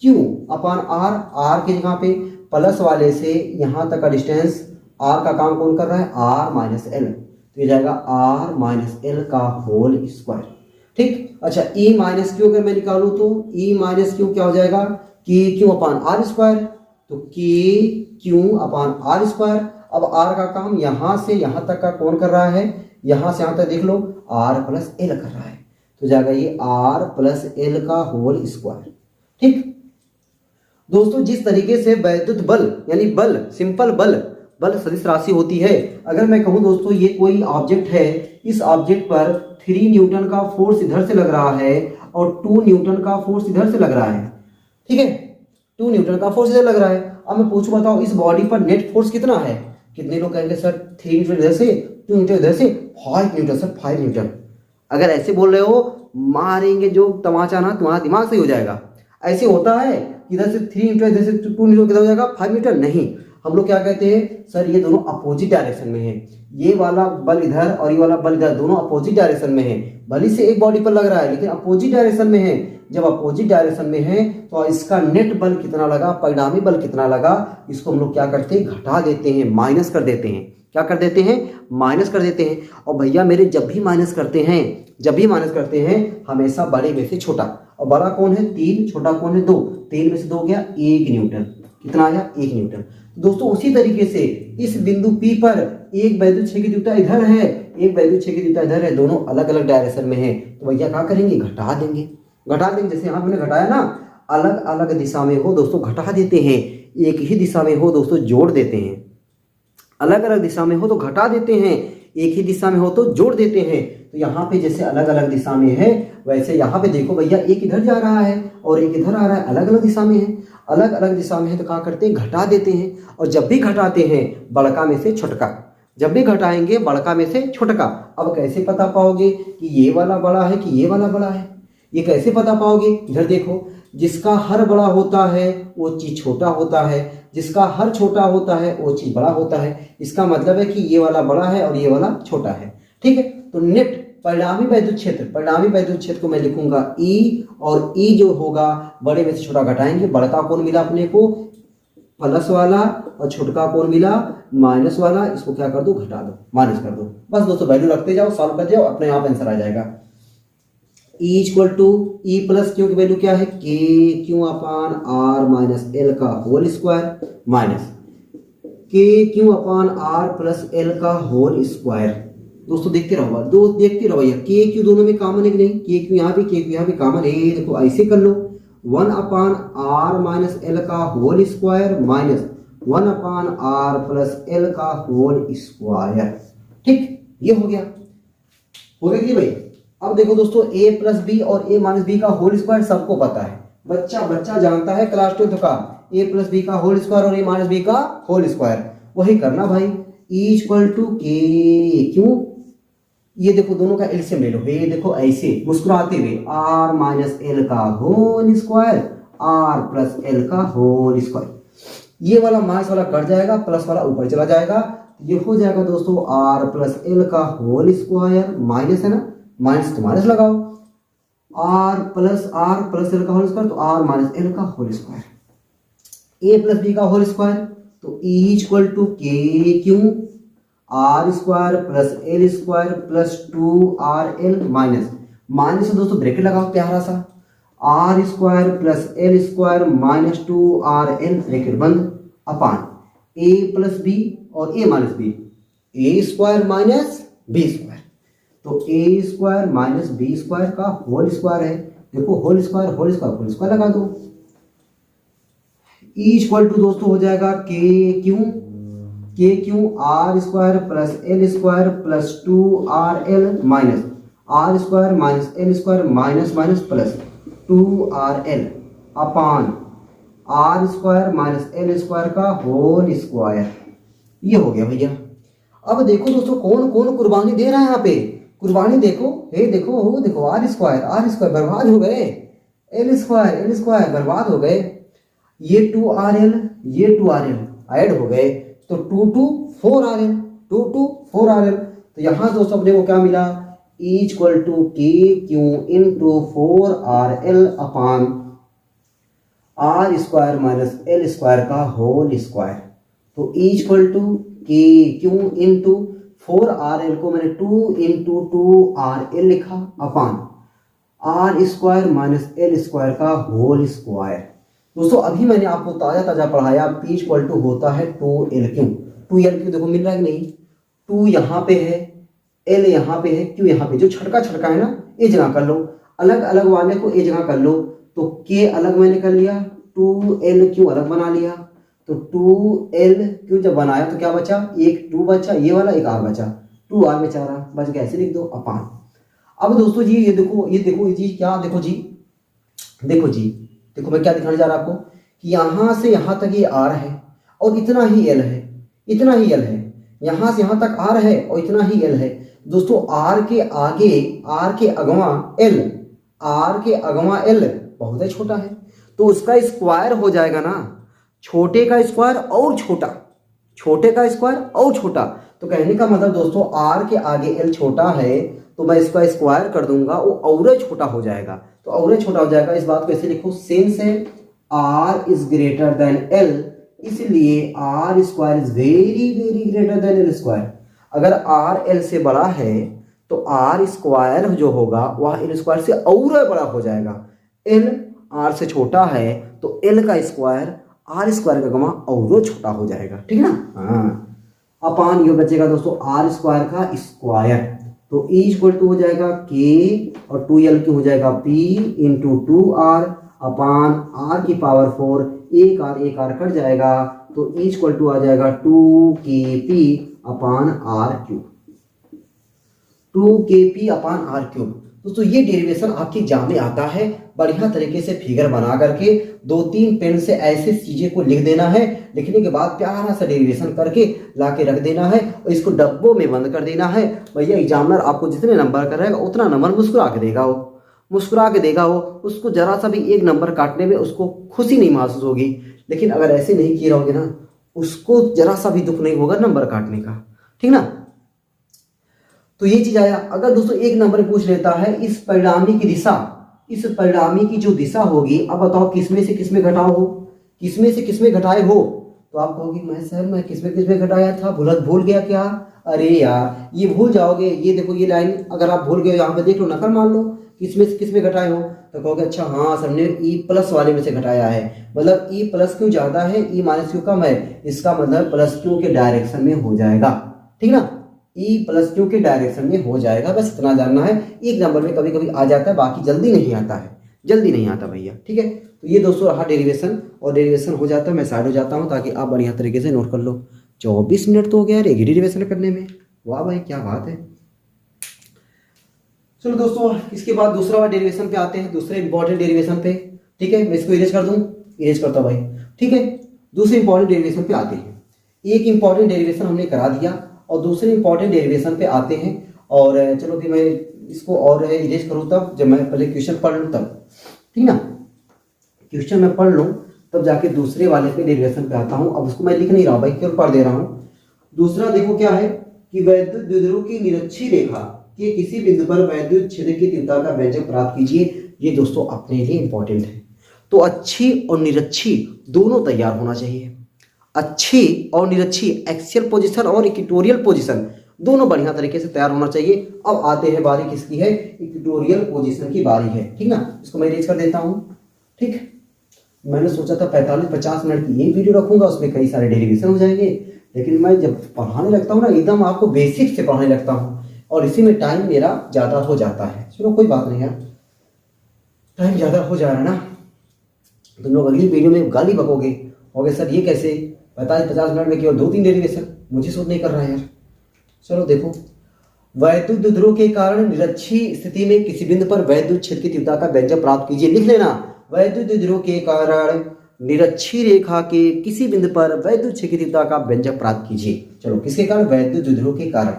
क्यू अपान आर, आर की जगह पे प्लस वाले से यहां तक का डिस्टेंस आर का काम कौन कर रहा है, आर माइनस एल, तो ये जाएगा आर माइनस एल का होल स्क्वायर। ठीक, अच्छा ई माइनस क्यू अगर मैं निकालूं तो ई माइनस क्यू क्या हो जाएगा, K Q upon are square, तो K Q upon are square. अब आर का काम यहां से यहां तक का कौन कर रहा है, यहां से यहां तक देख लो आर प्लस एल कर रहा है, तो जाएगा ये आर प्लस एल का होल स्क्वायर। ठीक दोस्तों, जिस तरीके से वैद्युत बल यानी बल, सिंपल बल, बल सदिश राशि होती है। अगर मैं कहूं दोस्तों ये कोई ऑब्जेक्ट है, इस ऑब्जेक्ट पर 3 न्यूटन का फोर्स इधर से लग रहा है और 2 न्यूटन का फोर्स इधर से लग रहा है, ठीक है, 2 न्यूटन का फोर्स इधर लग रहा है। अब मैं पूछूं बताओ इस बॉडी पर नेट फोर्स कितना है, कितने लोग कहेंगे सर 3 न्यूटन इधर से, 2 न्यूटन इधर से, 5 न्यूटन सर, 5 न्यूटन। अगर ऐसे बोल रहे हो मारेंगे जो तमाचा ना, तुम्हारा दिमाग सही हो जाएगा। ऐसे होता है इधर से 3 न्यूटन, इधर से 2 न्यूटन, कितना हो जाएगा 5 न्यूटन, नहीं। हम लोग क्या कहते हैं सर ये दोनों अपोजिट डायरेक्शन में है, ये वाला बल इधर और ये वाला बल इधर, दोनों अपोजिट डायरेक्शन में है। भले से एक बॉडी पर लग रहा है लेकिन अपोजिट डायरेक्शन में है। जब अपोजिट डायरेक्शन में है तो इसका नेट बल कितना लगा, परिणामी बल कितना लगा, इसको हम लोग क्या करते हैं, घटा देते हैं, माइनस कर देते हैं। क्या कर देते हैं, माइनस कर देते हैं। और भैया मेरे जब भी माइनस करते हैं हमेशा बड़े में से छोटा, और बड़ा कौन है 3, छोटा कौन है 2, 3 में से 2 गया 1 न्यूटन, कितना आया 1 न्यूटन। दोस्तों उसी तरीके से इस बिंदु P पर एक वैद्युत क्षेत्र की तीव्रता इधर है, एक वैद्युत क्षेत्र की तीव्रता इधर है, दोनों अलग अलग डायरेक्शन में है, तो भैया क्या करेंगे, घटा देंगे। जैसे यहाँ हमने घटाया ना, अलग अलग दिशा में हो दोस्तों घटा देते हैं, एक ही दिशा में हो दोस्तों जोड़ देते हैं। अलग अलग दिशा में हो तो घटा देते हैं, एक ही दिशा में हो तो जोड़ देते हैं। तो यहाँ पे जैसे अलग अलग दिशा में है वैसे यहाँ पे देखो भैया एक इधर जा रहा है और एक इधर आ रहा है, अलग अलग दिशा में है, अलग अलग दिशा में है तो क्या करते हैं, घटा देते हैं। और जब भी घटाते हैं बड़का में से छोटका, जब भी घटाएंगे बड़का में से छोटका। अब कैसे पता पाओगे कि ये वाला बड़ा है कि ये वाला बड़ा है, ये कैसे पता पाओगे, इधर देखो, जिसका हर बड़ा होता है वो चीज छोटा होता है, जिसका हर छोटा होता है वो चीज बड़ा होता है। इसका मतलब है कि ये वाला बड़ा है और ये वाला छोटा है, ठीक है। तो नेट परिणामी वैद्युत क्षेत्र को मैं लिखूंगा E, और E जो होगा बड़े में से छोटा घटाएंगे, बड़का कौन मिला अपने को प्लस वाला और छोटका कौन मिला माइनस वाला, इसको क्या कर दो, घटा दो, माइनस कर दो। बस दोस्तों वैल्यू रखते जाओ, सॉल्व कर जाओ, अपने आप आंसर आ जाएगा। E equal to E plus Q की वैल्यू क्या है, K Q upon R minus L का whole square minus K Q upon R plus L का होल स्क्वायर। दोस्तों देखते रहो भैया, के क्यू दोनों में कॉमन है कि नहीं, के क्यू यहाँ भी, के क्यू यहाँ भी कॉमन है। देखो ऐसे कर लो, 1 अपान आर माइनस एल का whole square minus 1 upon R plus L का होल स्क्वायर। ठीक, ये हो गया कि भाई। अब देखो दोस्तों a प्लस बी और a माइनस बी का होल स्क्वायर सबको पता है, बच्चा जानता है क्लास 12 का, a प्लस बी का होल स्क्वायर और a माइनस बी का होल स्क्वायर, वही करना भाई। E इक्वल टू के क्यों, ये देखो दोनों का एलसीएम ले लो, ये देखो ऐसे मुस्कुराते हुए r माइनस एल का whole square r plus L का होल स्क्वायर। ये वाला माइनस वाला कट जाएगा, प्लस वाला ऊपर चला जाएगा, ये हो जाएगा दोस्तों r प्लस एल का होल स्क्वायर, माइनस है ना, माइनस तो माइनस लगाओ, r प्लस एल का होल स्क्वायर, तो r माइनस एल का whole square, a plus B का होल स्क्वायर, तो E equal to K Q R square plus L square plus 2 RL minus से दोस्तों ब्रैकेट लगाओ प्यारा सा, R square plus L square minus 2RL bracket बंद upon A plus B और ए minus B, A square minus B square. तो A square minus B square का whole square है, देखो whole square whole square whole square लगा दो। E equal to दोस्तों हो जाएगा K Q R square plus L square plus 2RL minus R square minus L square minus minus plus 2RL upon are square minus L square का whole square. ये हो गया भैया। अब देखो दोस्तों कौन कौन कुर्बानी दे रहा है यहाँ पे, कुर्बानी देखो, हे देखो हो देखो आर स्क्वायर बर्बाद हो गए, एल स्क्वायर बर्बाद हो गए, ये 2RL ऐड हो गए तो 2 4 RL। तो यहाँ दोस्तों अपने को क्या मिला, equal to K Q into 4RL upon are square minus L square का होल स्क्वायर। तो equal to K Q into 4RL को मैंने 2 इंटू 2RL लिखा upon are square minus L square का होल स्क्वायर। दोस्तों अभी मैंने आपको ताजा पढ़ाया, P इक्वल टू होता है 2LQ। 2LQ देखो मिल रहा है कि नहीं, 2 यहाँ पे है, L यहाँ पे है, Q यहाँ पे, जो छटका है ना ये जगह कर लो, अलग अलग वाले को ये जगह कर लो। तो K अलग मैंने कर लिया, 2LQ अलग बना लिया। तो 2LQ जब बनाया तो क्या बचा, एक 2 बचा, ये वाला एक R बचा, 2R बेचारा बच गया, ऐसे लिख दो अपान। अब दोस्तों जी ये देखो ये चीज क्या, देखो मैं क्या दिखाने जा रहा आपको कि यहाँ से यहाँ तक ये R है और इतना ही L है, यहाँ से यहाँ तक R है और इतना ही L है। दोस्तों R के आगे R के अगवा L बहुत ही छोटा है, तो उसका स्क्वायर हो जाएगा ना, छोटे का स्क्वायर और छोटा। तो कहने का मतलब दोस्तों R के आगे L छोटा है तो मैं इसका स्क्वायर कर दूंगा, वो और छोटा हो जाएगा। तो और छोटा हो जाएगा, इस बात को ऐसे लिखो, since R is greater than L इसलिए R square is very greater than L square. अगर R L से बड़ा है तो R स्क्वायर जो होगा वह L स्क्वायर से और बड़ा हो जाएगा। L R से छोटा है तो L का स्क्वायर R स्क्वायर का गमा और छोटा हो जाएगा, ठीक है ना। हाँ, अपान ये बचेगा दोस्तों R स्क्वायर का स्क्वायर। तो E इक्वल टू हो जाएगा K और 2L क्यू हो जाएगा P इंटू 2R अपान R की पावर 4, एक R कट जाएगा तो E इक्वल टू आ जाएगा 2KP अपान R क्यूब, 2KP अपान R क्यूब। दोस्तों ये डेरिवेशन आपके एग्जाम में आता है, बढ़िया तरीके से फिगर बना करके 2-3 पेन से ऐसे चीजें को लिख देना है, लिखने के बाद प्यारा सा डेरिवेशन करके ला के रख देना है और इसको डब्बों में बंद कर देना है। भैया एग्जामिनर आपको जितने नंबर कराएगा उतना नंबर मुस्कुरा के देगा वो, उसको जरा सा भी एक नंबर काटने में उसको खुशी नहीं महसूस होगी। लेकिन अगर ऐसे नहीं किए रहोगे ना, उसको जरा सा भी दुख नहीं होगा नंबर काटने का, ठीक ना। तो ये चीज आया। अगर दोस्तों एक नंबर पूछ लेता है इस परिणामी की जो दिशा होगी, अब बताओ किसमें से किसमें घटाए हो, तो आप कहोगे मैं किसमें घटाया था, भूल गया क्या। अरे यार ये भूल जाओगे, ये देखो ये लाइन अगर आप भूल गए यहाँ पे देख लो, नकल मान लो किसमें से किसमें घटाए हो, तो कहोगे अच्छा हाँ सबने E प्लस वाले में से घटाया है, मतलब E प्लस क्यू ज्यादा है E माइनस क्यू कम है, इसका मतलब प्लस क्यू के डायरेक्शन में हो जाएगा, ठीक ना। E प्लस क्यू के डायरेक्शन में हो जाएगा, बस इतना जानना है। एक नंबर में कभी कभी आ जाता है, बाकी जल्दी नहीं आता भैया, ठीक है। तो ये दोस्तों रहा डेरिवेशन, और डेरिवेशन हो जाता है, मैं साइड हो जाता हूँ ताकि आप बढ़िया तरीके से नोट कर लो। 24 मिनट तो हो गया यार एक ही डेरिवेशन करने में, वाह भाई क्या बात है। चलो दोस्तों इसके बाद दूसरा डेरिवेशन पे आते हैं, दूसरे इंपॉर्टेंट डेरिवेशन पे, ठीक है। मैं इसको इरेज कर दूं, इरेज करता भाई, ठीक है। दूसरे इंपॉर्टेंट डेरिवेशन पे आते हैं। एक इंपॉर्टेंट डेरिवेशन हमने करा दिया और दूसरे इंपॉर्टेंट डेरिवेशन पे आते हैं। और चलो फिर मैं इसको और इरेज करूँ तब, जब मैं पहले क्वेश्चन पढ़ लूँ तब, ठीक ना। क्वेश्चन मैं पढ़ लूँ तब जाके दूसरे वाले पे डेरिवेशन पे आता हूँ। अब उसको मैं लिख नहीं रहा भाई, केवल पढ़ दे रहा हूँ। दूसरा देखो क्या है कि वैद्युत द्विध्रुव की निरक्षी रेखा के किसी बिंदु पर वैद्युत क्षेत्र की तीव्रता का व्यंजक प्राप्त कीजिए। ये दोस्तों अपने लिए इंपॉर्टेंट है। तो अच्छी और निरक्षी दोनों तैयार होना चाहिए। अच्छी और निरक्षी, एक्सियल पोजीशन और इक्वेटोरियल पोजीशन दोनों बढ़िया तरीके से तैयार होना चाहिए। अब आते हैं बारी किसकी है, इक्वेटोरियल पोजीशन की बारी है, ठीक ना। इसको मैं इरेज कर देता हूँ, ठीक। मैंने सोचा था 45-50 मिनट की ये वीडियो रखूंगा, उसमें कई सारे डेरिवेशन हो जाएंगे, लेकिन मैं जब पढ़ाने लगता हूँ ना एकदम आपको बेसिक से पढ़ाने लगता हूँ और इसी में टाइम मेरा ज़्यादा हो जाता है। चलो कोई बात नहीं यार, टाइम ज़्यादा हो जा रहा है ना, तुम लोग अगली वीडियो में गाली बकोगे, होगे सर ये कैसे 45-50 मिनट में केवल 2-3 डेरिवेशन, मुझे शोध नहीं कर रहा है यार। चलो देखो, वैद्युत ध्रुव के कारण निरक्षी स्थिति में किसी बिंदु पर वैद्युत क्षेत्र की तीव्रता का व्यंजक प्राप्त कीजिए। लिख लेना, वैद्युत ध्रुव के कारण निरक्षी रेखा के किसी बिंदु पर वैद्युत क्षेत्र की तीव्रता का व्यंजक प्राप्त कीजिए। चलो किसके कारण, वैद्युत ध्रुव के कारण।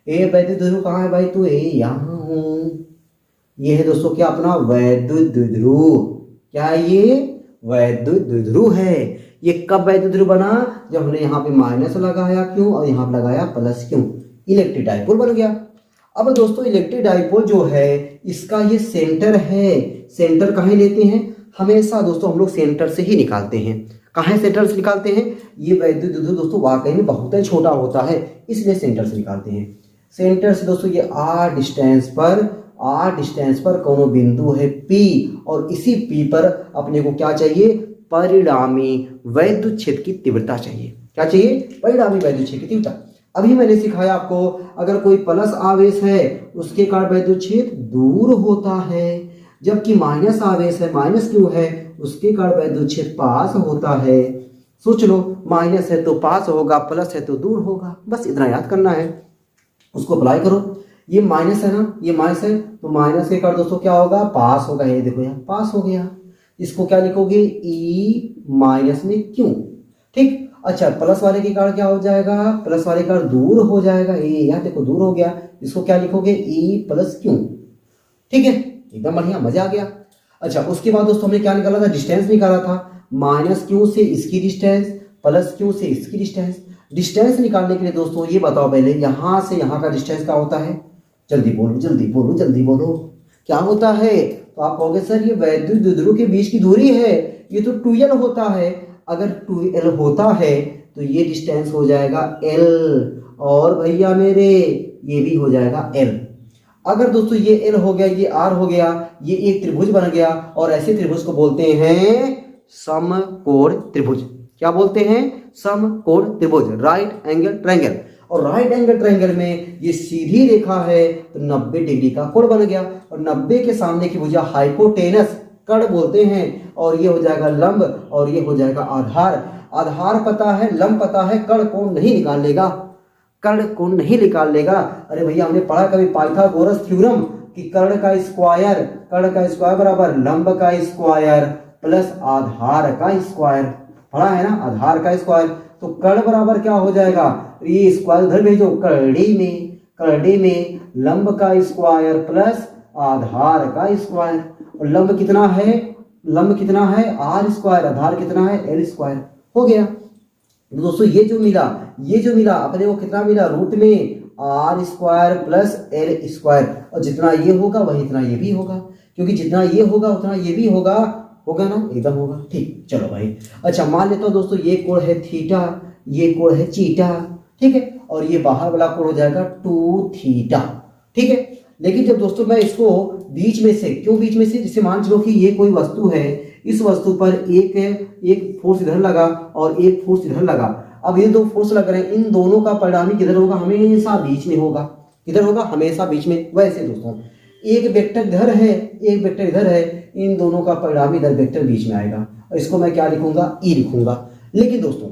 ए वैद्युत ध्रुव कहाँ है भाई, तो ए यहाँ हूँ, ये है दोस्तों क्या अपना वैद्युत ध्रुव, क्या है ये वैद्युत ध्रुव है। ये कब वैद्युत ध्रुव बना, जब हमने यहाँ पे माइनस लगाया क्यों और यहाँ पे लगाया प्लस क्यों, इलेक्ट्रिक डाइपोल बन गया। अब दोस्तों इलेक्ट्रिक डाइपोल जो है इसका ये सेंटर है, सेंटर कहाँ लेते हैं, हमेशा दोस्तों हम लोग सेंटर से ही निकालते हैं। कहाँ सेंटर से निकालते हैं, ये वैद्युत ध्रुव दोस्तों वाकई में बहुत ही छोटा होता है, इसलिए सेंटर से निकालते हैं। सेंटर से दोस्तों ये आर डिस्टेंस पर कोनो बिंदु है P और इसी P पर अपने को क्या चाहिए, परिणामी वैद्युत क्षेत्र की तीव्रता चाहिए। क्या चाहिए, परिणामी वैद्युत क्षेत्र की तीव्रता। अभी मैंने सिखाया आपको, अगर कोई प्लस आवेश है उसके कारण वैद्युत क्षेत्र दूर होता है, जबकि माइनस आवेश है, माइनस क्यों है, उसके कारण वैद्युत क्षेत्र पास होता है। सोच लो, माइनस है तो पास होगा, प्लस है तो दूर होगा, बस इतना याद करना है, उसको अप्लाई करो। ये माइनस है ना, ये माइनस है तो माइनस के कारण दोस्तों क्या होगा, पास होगा। ये देखो यहाँ पास हो गया, इसको क्या लिखोगे, ई माइनस में क्यों, ठीक। अच्छा, प्लस वाले के कारण क्या हो जाएगा, प्लस वाले के कारण दूर हो जाएगा, ये यहाँ देखो दूर हो गया, इसको क्या लिखोगे, ई प्लस क्यों, ठीक है, एकदम बढ़िया, मजा आ गया। अच्छा, उसके बाद दोस्तों हमने क्या निकाला था, डिस्टेंस निकाला था, माइनस क्यों से इसकी डिस्टेंस, प्लस क्यों से इसकी डिस्टेंस। डिस्टेंस निकालने के लिए दोस्तों ये बताओ पहले, यहाँ से यहाँ का डिस्टेंस क्या होता है, जल्दी बोलो जल्दी बोलो जल्दी बोलो, क्या होता है। तो आप कहोगे सर ये वैद्युत ध्रुव के बीच की दूरी है, ये तो 2l होता है। अगर 2l होता है तो ये डिस्टेंस हो जाएगा l, और भैया मेरे ये भी हो जाएगा l। अगर दोस्तों ये l हो गया, ये r हो गया, ये एक त्रिभुज बन गया, और ऐसे त्रिभुज को बोलते हैं समकोण त्रिभुज। क्या बोलते हैं, समकोण त्रिभुज, राइट एंगल ट्रायंगल। और राइट एंगल ट्रायंगल में ये सीधी रेखा है तो 90 डिग्री का कोण बन गया, और 90 के सामने की भुजा हाइपोटेनस कर्ण बोलते हैं, और ये हो जाएगा लंब, और ये हो जाएगा आधार। आधार पता है, लंब पता है, कर्ण कोण नहीं निकाल लेगा, कर्ण कोण नहीं निकाल लेगा। अरे भैया हमने पढ़ा कभी पाइथागोरस थ्योरम कि कर्ण का स्क्वायर बराबर लंब का स्क्वायर प्लस आधार का स्क्वायर, पढ़ा है ना, आधार का स्क्वायर। तो कर्ण बराबर क्या हो जाएगा, ये स्क्वायर उधर भेजो, करड़े में लंब का स्क्वायर प्लस आधार का स्क्वायर, और लंब कितना है आर स्क्वायर, आधार कितना है एल स्क्वायर, हो गया। दोस्तों ये जो मिला अपने को कितना मिला, रूट में R square plus L square, और जितना ये होगा वही इतना ये भी होगा, क्योंकि जितना ये होगा उतना ये भी होगा ना, एकदम होगा, ठीक। चलो भाई, अच्छा मान लेता हूँ दोस्तों ये कोण है थीटा, ये कोण है चीटा, ठीक है, और ये बाहर वाला कोण हो जाएगा 2 थीटा, ठीक है। लेकिन जब दोस्तों मैं इसको बीच में से, क्यों बीच में से, जैसे मान चलो कि ये कोई वस्तु है, इस वस्तु पर एक फोर्स इधर लगा और एक फोर्स इधर लगा। अब ये दो फोर्स लग रहे हैं, इन दोनों का परिणामी किधर होगा, हमेशा बीच में होगा, किधर होगा, हमेशा बीच में। वैसे दोस्तों एक वेक्टर इधर है, एक वेक्टर इधर है, इन दोनों का परिणामी इधर वेक्टर बीच में आएगा, और इसको मैं क्या लिखूंगा, ई लिखूंगा। लेकिन दोस्तों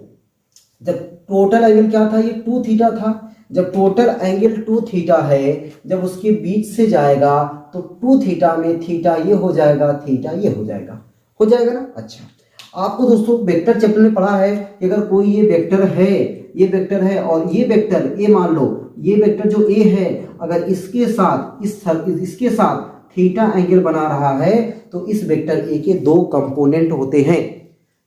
जब टोटल एंगल क्या था, ये 2 थीटा था, जब टोटल एंगल 2 थीटा है, जब उसके बीच से जाएगा तो 2 थीटा में थीटा ये हो जाएगा, थीटा ये हो जाएगा ना। अच्छा, आपको दोस्तों वेक्टर चैप्टर में पढ़ा है कि अगर कोई ये वेक्टर है और ये वेक्टर ए, मान लो ये वेक्टर जो ए है, अगर इसके साथ थीटा एंगल बना रहा है तो इस वेक्टर ए के 2 कंपोनेंट होते हैं।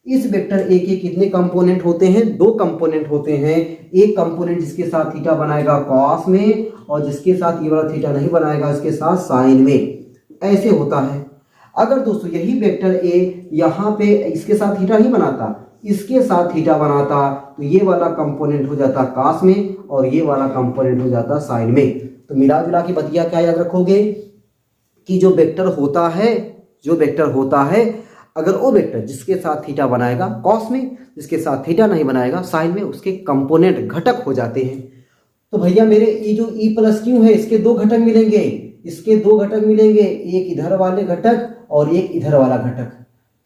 इस वेक्टर ए के कितने कंपोनेंट होते हैं, 2 कंपोनेंट होते हैं। एक कंपोनेंट जिसके साथ थीटा बनाएगा कॉस में, और जिसके साथ ये वाला थीटा नहीं बनाएगा इसके साथ साइन में, ऐसे होता है। अगर दोस्तों यही वेक्टर ए यहाँ पे इसके साथ थीटा नहीं बनाता, इसके साथ थीटा बनाता तो ये वाला कंपोनेंट हो जाता कॉस में और ये वाला कंपोनेंट हो जाता साइन में। तो मिला जुला के बतिया क्या याद रखोगे कि जो वेक्टर होता है अगर वो वेक्टर जिसके साथ थीटा बनाएगा कॉस में, जिसके साथ थीटा नहीं बनाएगा साइन में, उसके कंपोनेंट घटक हो जाते हैं। तो भैया मेरे ये जो ई प्लस क्यू है इसके दो घटक मिलेंगे, एक इधर वाले घटक और एक इधर वाला घटक,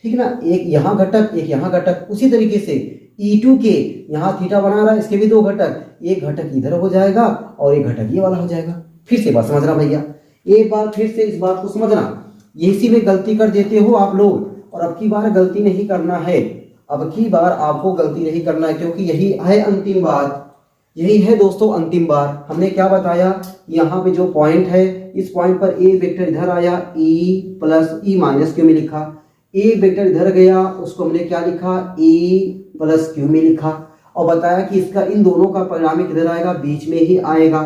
ठीक ना, एक यहाँ घटक एक यहाँ घटक। उसी तरीके से E2 के यहाँ थीटा बना रहा है, इसके भी दो घटक, एक घटक इधर हो जाएगा और एक घटक ये वाला हो जाएगा। फिर से बात समझना भैया, एक बार फिर से इस बात को समझना, इसी में गलती कर देते हो आप लोग और अब की बार गलती नहीं करना है, अब की बार आपको गलती नहीं करना है क्योंकि यही है अंतिम बात, यही है दोस्तों अंतिम बार। हमने क्या बताया, यहाँ पे जो पॉइंट है इस पॉइंट पर ए वेक्टर इधर आया ई प्लस ई माइनस क्यू में लिखा, ए वेक्टर इधर गया उसको हमने क्या लिखा ई प्लस क्यू में लिखा और बताया कि इसका इन दोनों का परिणामी किधर आएगा बीच में ही आएगा।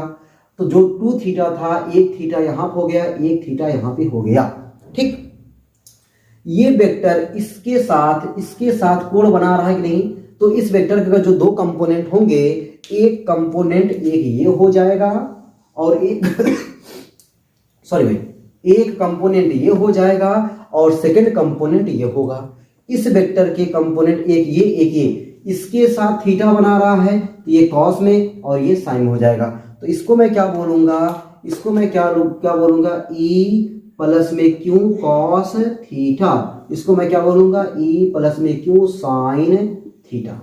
तो जो 2 थीटा था एक थीटा यहाँ हो गया एक थीटा यहाँ पे हो गया, ठीक। ये वेक्टर इसके साथ कोण बना रहा है कि नहीं, तो इस वेक्टर के जो दो कंपोनेंट होंगे, एक कंपोनेंट एक ये हो जाएगा और एक एक कंपोनेंट ये हो जाएगा और सेकंड कंपोनेंट ये होगा। इस वेक्टर के कंपोनेंट एक ये, इसके साथ थीटा बना रहा है तो ये कॉस में और ये साइन में हो जाएगा। तो इसको मैं क्या बोलूंगा, क्या बोलूंगा ई प्लस में क्यू कॉस थीटा, इसको मैं क्या बोलूंगा ई प्लस में क्यू साइन थीटा।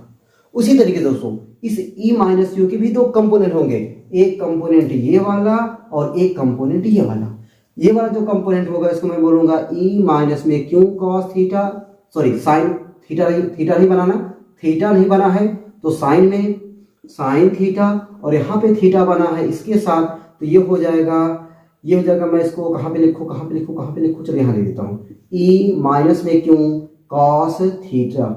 उसी तरीके से दोस्तों इस ई माइनस क्यू के भी दो कंपोनेंट होंगे, एक कंपोनेंट ये वाला और एक कंपोनेंट ये वाला। ये वाला जो कंपोनेंट होगा इसको मैं बोलूंगा ई माइनस में Q cos theta, sine theta नहीं बना है तो साइन में साइन थीटा और यहाँ पे थीटा बना है इसके साथ तो ये हो जाएगा मैं इसको कहाँ पे लिखूँ, चलो यहाँ दे देता हूँ ई माइनस में क्यू कॉस थीटा,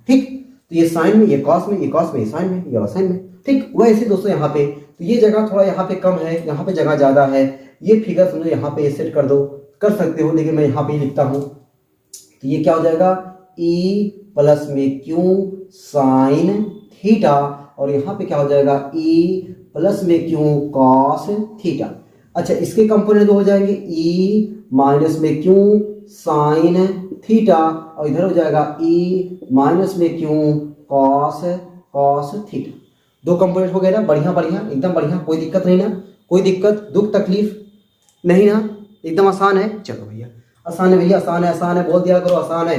ठीक। तो ये साइन में, ये कॉस में, ये साइन में, ये साइन में, ठीक। वैसे दोस्तों यहाँ पे तो ये जगह थोड़ा यहाँ पे कम है, यहाँ पे जगह ज्यादा है, ये फिगर समझो यहाँ पे सेट कर दो, कर सकते हो लेकिन मैं यहाँ पे लिखता हूँ। तो ये क्या हो जाएगा ई प्लस में क्यू साइन थीटा और यहाँ पे क्या हो जाएगा ई प्लस में क्यू कॉस थीटा। अच्छा इसके कंपोनेंट हो जाएंगे ई माइनस में क्यू साइन थीटा और इधर हो जाएगा ई माइनस में क्यू कॉस थीटा। दो कंपोनेंट हो गए ना, बढ़िया एकदम बढ़िया, कोई दिक्कत नहीं ना, कोई दिक्कत दुख तकलीफ नहीं ना, एकदम आसान है। चलो भैया आसान है, भैया आसान है, बोल दिया करो आसान है।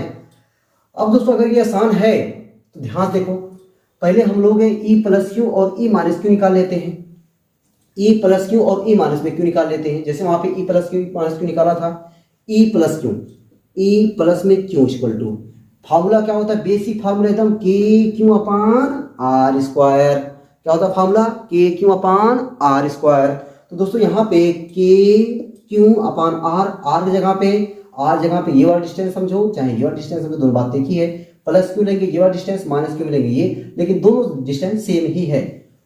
अब दोस्तों अगर ये आसान है तो ध्यान देखो, पहले हम लोग ई प्लस क्यू और ई माइनस क्यू निकाल लेते हैं, ई प्लस क्यू और ई माइनस में क्यू निकाल लेते हैं। जैसे वहां पे E plus Q minus Q निकाला था, ई प्लस में क्यू इक्वल टू फार्मूला क्या होता है, बेसिक फार्मूला एकदम के क्यू अपान आर स्क्वायर। क्या होता है फार्मूला के क्यू अपान आर स्क्वायर। तो दोस्तों यहाँ पे के क्यू अपान आर जगह पे ये वाला डिस्टेंस समझो, चाहे ये वाला डिस्टेंस समझो, दोनों बात एक ही है। प्लस क्यू लेंगे ये वाला डिस्टेंस, माइनस क्यू लेंगे ये, लेकिन दोनों डिस्टेंस सेम ही है।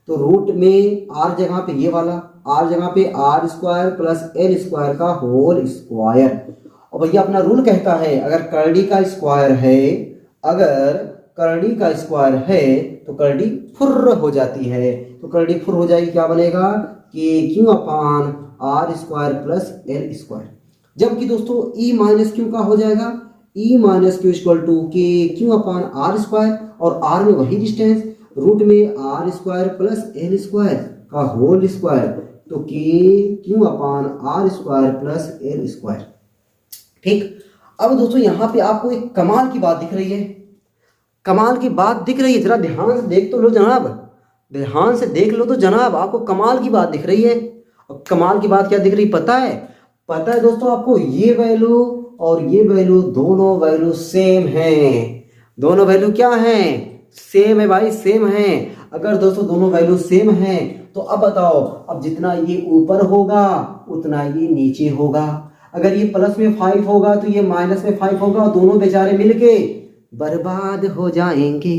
तो रूट में आर जगह पे ये वाला, आर जगह पे R square plus L square का होल स्क्वायर। और भैया अपना रूल कहता है अगर करड़ी का स्क्वायर है तो करड़ी फुर्र हो जाती है, तो करड़ी फुर्र हो जाएगी, क्या बनेगा K Q upon are square plus L square. जबकि दोस्तों ई माइनस क्यू का हो जाएगा E minus Q equal to K Q upon are square और आर में वही डिस्टेंस, रूट में R square plus L square का होल स्क्वायर, तो K Q upon are square plus L square, ठीक। अब दोस्तों यहाँ पे आपको एक कमाल की बात दिख रही है, जरा ध्यान से देख तो लो जनाब, ध्यान से देख लो तो जनाब, आपको कमाल की बात दिख रही है। और कमाल की बात क्या दिख रही पता है दोस्तों आपको, ये वैल्यू और ये वैल्यू दोनों वैल्यू सेम हैं। दोनों वैल्यू क्या हैं, सेम है भाई, सेम है। अगर दोस्तों दोनों वैल्यू सेम हैं तो अब बताओ, अब जितना ये ऊपर होगा उतना ये नीचे होगा। अगर ये प्लस में 5 होगा तो ये माइनस में 5 होगा और दोनों बेचारे मिलके बर्बाद हो जाएंगे,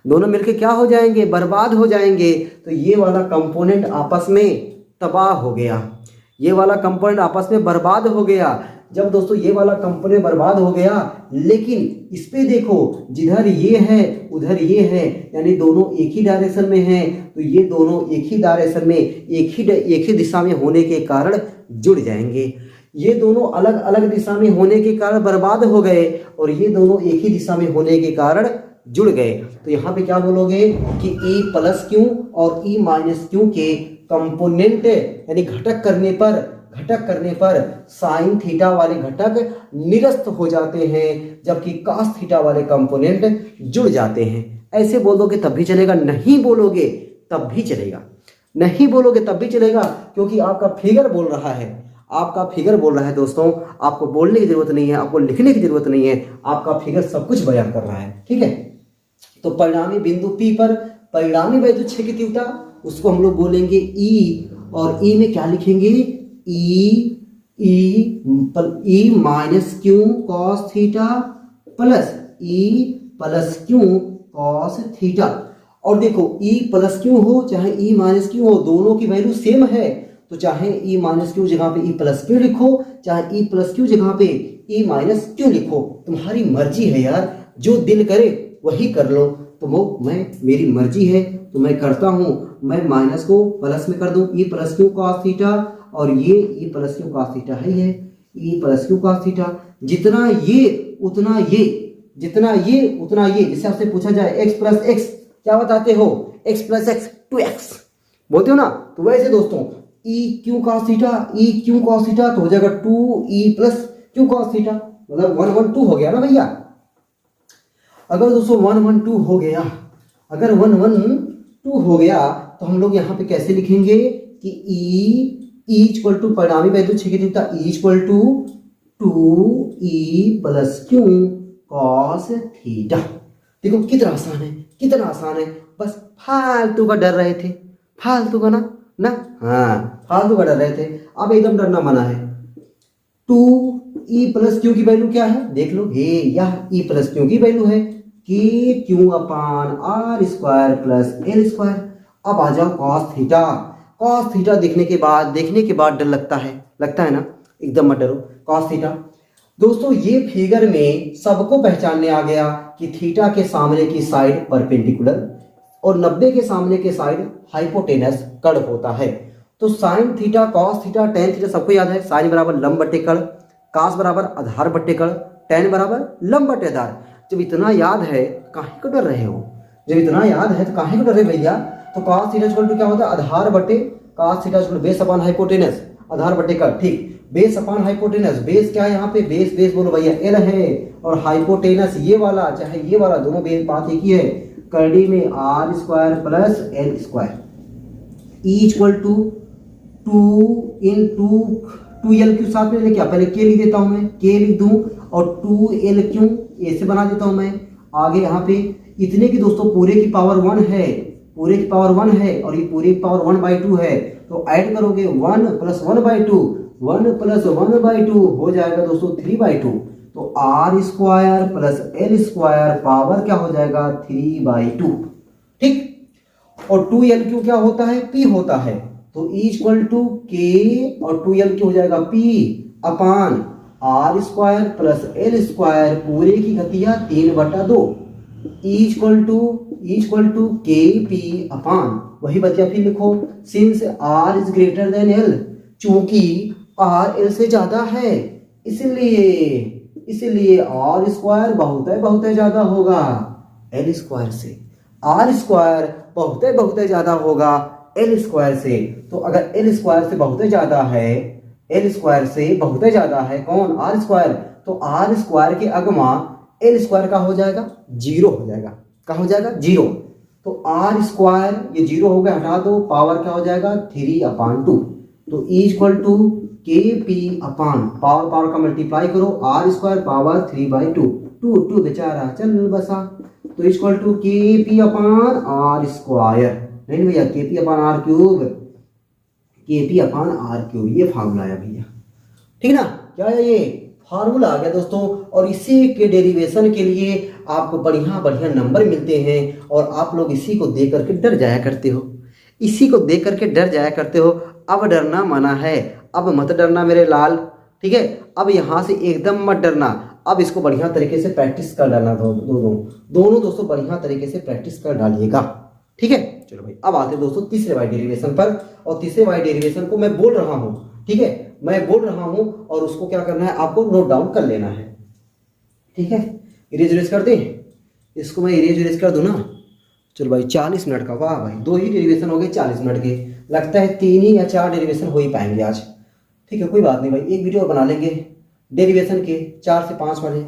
दोनों मिलके क्या हो जाएंगे, बर्बाद हो जाएंगे। तो ये वाला कंपोनेंट आपस में तबाह हो गया, ये वाला कंपोनेंट आपस में बर्बाद हो गया। जब दोस्तों ये वाला कंपोनेंट बर्बाद हो गया, लेकिन इस पे देखो, जिधर ये है उधर ये है, यानी दोनों एक ही डायरेक्शन में हैं, तो ये दोनों एक ही डायरेक्शन में एक ही दिशा में होने के कारण जुड़ जाएंगे। ये दोनों अलग अलग दिशा में होने के कारण बर्बाद हो गए और ये दोनों एक ही दिशा में होने के कारण जुड़ गए। तो यहाँ पे क्या बोलोगे कि E प्लस क्यू और E माइनस क्यू के कंपोनेंट यानी घटक करने पर साइन थीटा वाले घटक निरस्त हो जाते हैं, जबकि कॉस थीटा वाले कंपोनेंट जुड़ जाते हैं। ऐसे बोलोगे तब भी चलेगा, नहीं बोलोगे तब भी चलेगा, नहीं बोलोगे तब भी चलेगा, क्योंकि आपका फिगर बोल रहा है, आपका फिगर बोल रहा है दोस्तों। आपको बोलने की जरूरत नहीं है, आपको लिखने की जरूरत नहीं है, आपका फिगर सब कुछ बयान कर रहा है। ठीक है, तो परिणामी बिंदु P पर परिणामी वैद्युत क्षेत्र की तीव्रता उसको हम लोग बोलेंगे E, और E में क्या लिखेंगे, E minus Q cos theta plus E plus Q cos theta. और देखो E प्लस क्यू हो चाहे E माइनस क्यू हो, दोनों की वैल्यू सेम है, तो चाहे E माइनस क्यू जगह पे E प्लस क्यू लिखो, चाहे E प्लस क्यू जगह पे E माइनस क्यू लिखो, तुम्हारी मर्जी है यार, जो दिल करे वही कर लो। तो वो मेरी मर्जी है तो मैं करता हूँ, मैं माइनस को प्लस में कर दूं, E plus Q cos theta, और ये E plus Q cos theta है, E plus Q cos theta. जितना ये उतना ये, जितना ये उतना ये। जैसे आपसे पूछा जाए x प्लस एक्स क्या बताते हो, x प्लस एक्स 2x बोलते हो ना, तो वैसे दोस्तों E Q cos theta, E Q cos theta तो हो जाएगा 2E plus Q cos theta, मतलब 1 1 2 हो गया ना भैया। अगर दोस्तों 1 1 2 हो गया, अगर 1 1 2 हो गया तो हम लोग यहाँ पे कैसे लिखेंगे कि E इक्वल टू परिणामी वैद्युत क्षेत्र की तीव्रता E equal to 2E plus Q cos theta. देखो कितना आसान है, कितना आसान है, बस फालतू का डर रहे थे, फालतू का ना हाँ फालतू का डर रहे थे, अब एकदम डरना मना है। 2E प्लस क्यू की वैल्यू क्या है देख लो, यह E प्लस क्यू की वैल्यू है कि Q upon are square plus L square. अब आ जाओ कॉस थीटा। कॉस थीटा देखने के बाद डर लगता है ना, एकदम मत डरो। कॉस थीटा दोस्तों ये फिगर में सबको पहचानने आ गया कि थीटा के सामने की साइड परपेंडिकुलर और 90 के सामने के साइड हाइपोटेनस कर्ण होता है। तो sine theta cos theta tan theta सबको याद है, साइन बराबर लंब बटे कर्ण, कॉस बराबर आधार बटे कर्ण, टेन बराबर लंब बटे आधार। जब इतना याद है काहे को डर रहे हो, जब इतना याद है तो काहे को डर रहे भैया। तो cos थीटा इक्वल टू क्या होता है, आधार बटे cos theta equal to base upon hypotenuse, आधार बटे कर्ण। ठीक, बेस अपॉन हाइपोटेनस, बेस क्या है यहाँ पे, बेस बोलो भैया एल है, और हाइपोटेनस ये वाला चाहे ये वाला, दोनों बेस बात एक ही है, करड़ी में R square plus L square. E equal to 2 into 2l Q साथ में लेके पहले के लिख देता हूं मैं, के लिख दूं और 2l क्यू ऐसे बना देता हूं मैं। आगे यहाँ पे इतने की दोस्तों पूरे की पावर 1 है, पूरे की पावर 1 है और ये पूरे की पावर 1/2 है, तो ऐड करोगे 1 प्लस 1/2, 1 प्लस 1/2 हो जाएगा दोस्तों 3/2। तो R square plus L square power क्या हो जाएगा 3/2। ठीक, और 2l क्यू क्या होता है, p होता है, तो E इक्वल टू के और 2l क्यू हो जाएगा p upon are square plus L square, पूरे की घतिया 3/2। E equal to k p upon, वही बतिया फिर लिखो, since R is greater than L, चूंकि R L से ज्यादा है इसलिए R स्क्वायर बहुत है ज्यादा होगा L स्क्वायर से, R स्क्वायर बहुत है ज्यादा होगा L स्क्वायर से। तो अगर L स्क्वायर से बहुत ज्यादा है, L स्क्वायर से बहुत ज्यादा है कौन, R स्क्वायर, तो R स्क्वायर के अगमा L स्क्वायर का हो जाएगा 0 हो जाएगा, क्या हो जाएगा 0। तो R स्क्वायर ये 0 हो गया, हटा दो, पावर क्या हो जाएगा 3/2। तो E equal to k p upon power का मल्टीप्लाई करो, R स्क्वायर पावर 3/2, 2 बेचारा चल बसा, तो equal to k p upon R square, नहीं भैया के पी अपान आर क्यूब, के पी अपान आर क्यूब, ये फार्मूला आया भैया। ठीक ना, क्या है ये फार्मूला आ गया दोस्तों। और इसी के डेरिवेशन के लिए आपको बढ़िया नंबर मिलते हैं और आप लोग इसी को देख करके डर जाया करते हो, इसी को देख करके डर जाया करते हो। अब डरना मना है, अब मत डरना मेरे लाल, ठीक है। अब यहाँ से एकदम मत डरना, अब इसको बढ़िया तरीके से प्रैक्टिस कर डालना दोनों दोस्तों बढ़िया तरीके से प्रैक्टिस कर डालिएगा, ठीक है। चलो भाई अब आते हैं दोस्तों तीसरे वाई डेरिवेशन पर, और तीसरे वाई डेरिवेशन को मैं बोल रहा हूँ, ठीक है, मैं बोल रहा हूँ और उसको क्या करना है आपको नोट डाउन कर लेना है, ठीक है। इरेज कर दें इसको, मैं इरेज कर दूँ ना। चलो भाई 40 मिनट का, वाह भाई 2 ही डेरिवेशन हो गए 40 मिनट के, लगता है 3 ही या 4 डेरिवेशन हो ही पाएंगे आज, ठीक है। कोई बात नहीं भाई, एक वीडियो बना लेंगे डेरिवेशन के 4 से 5 वाले।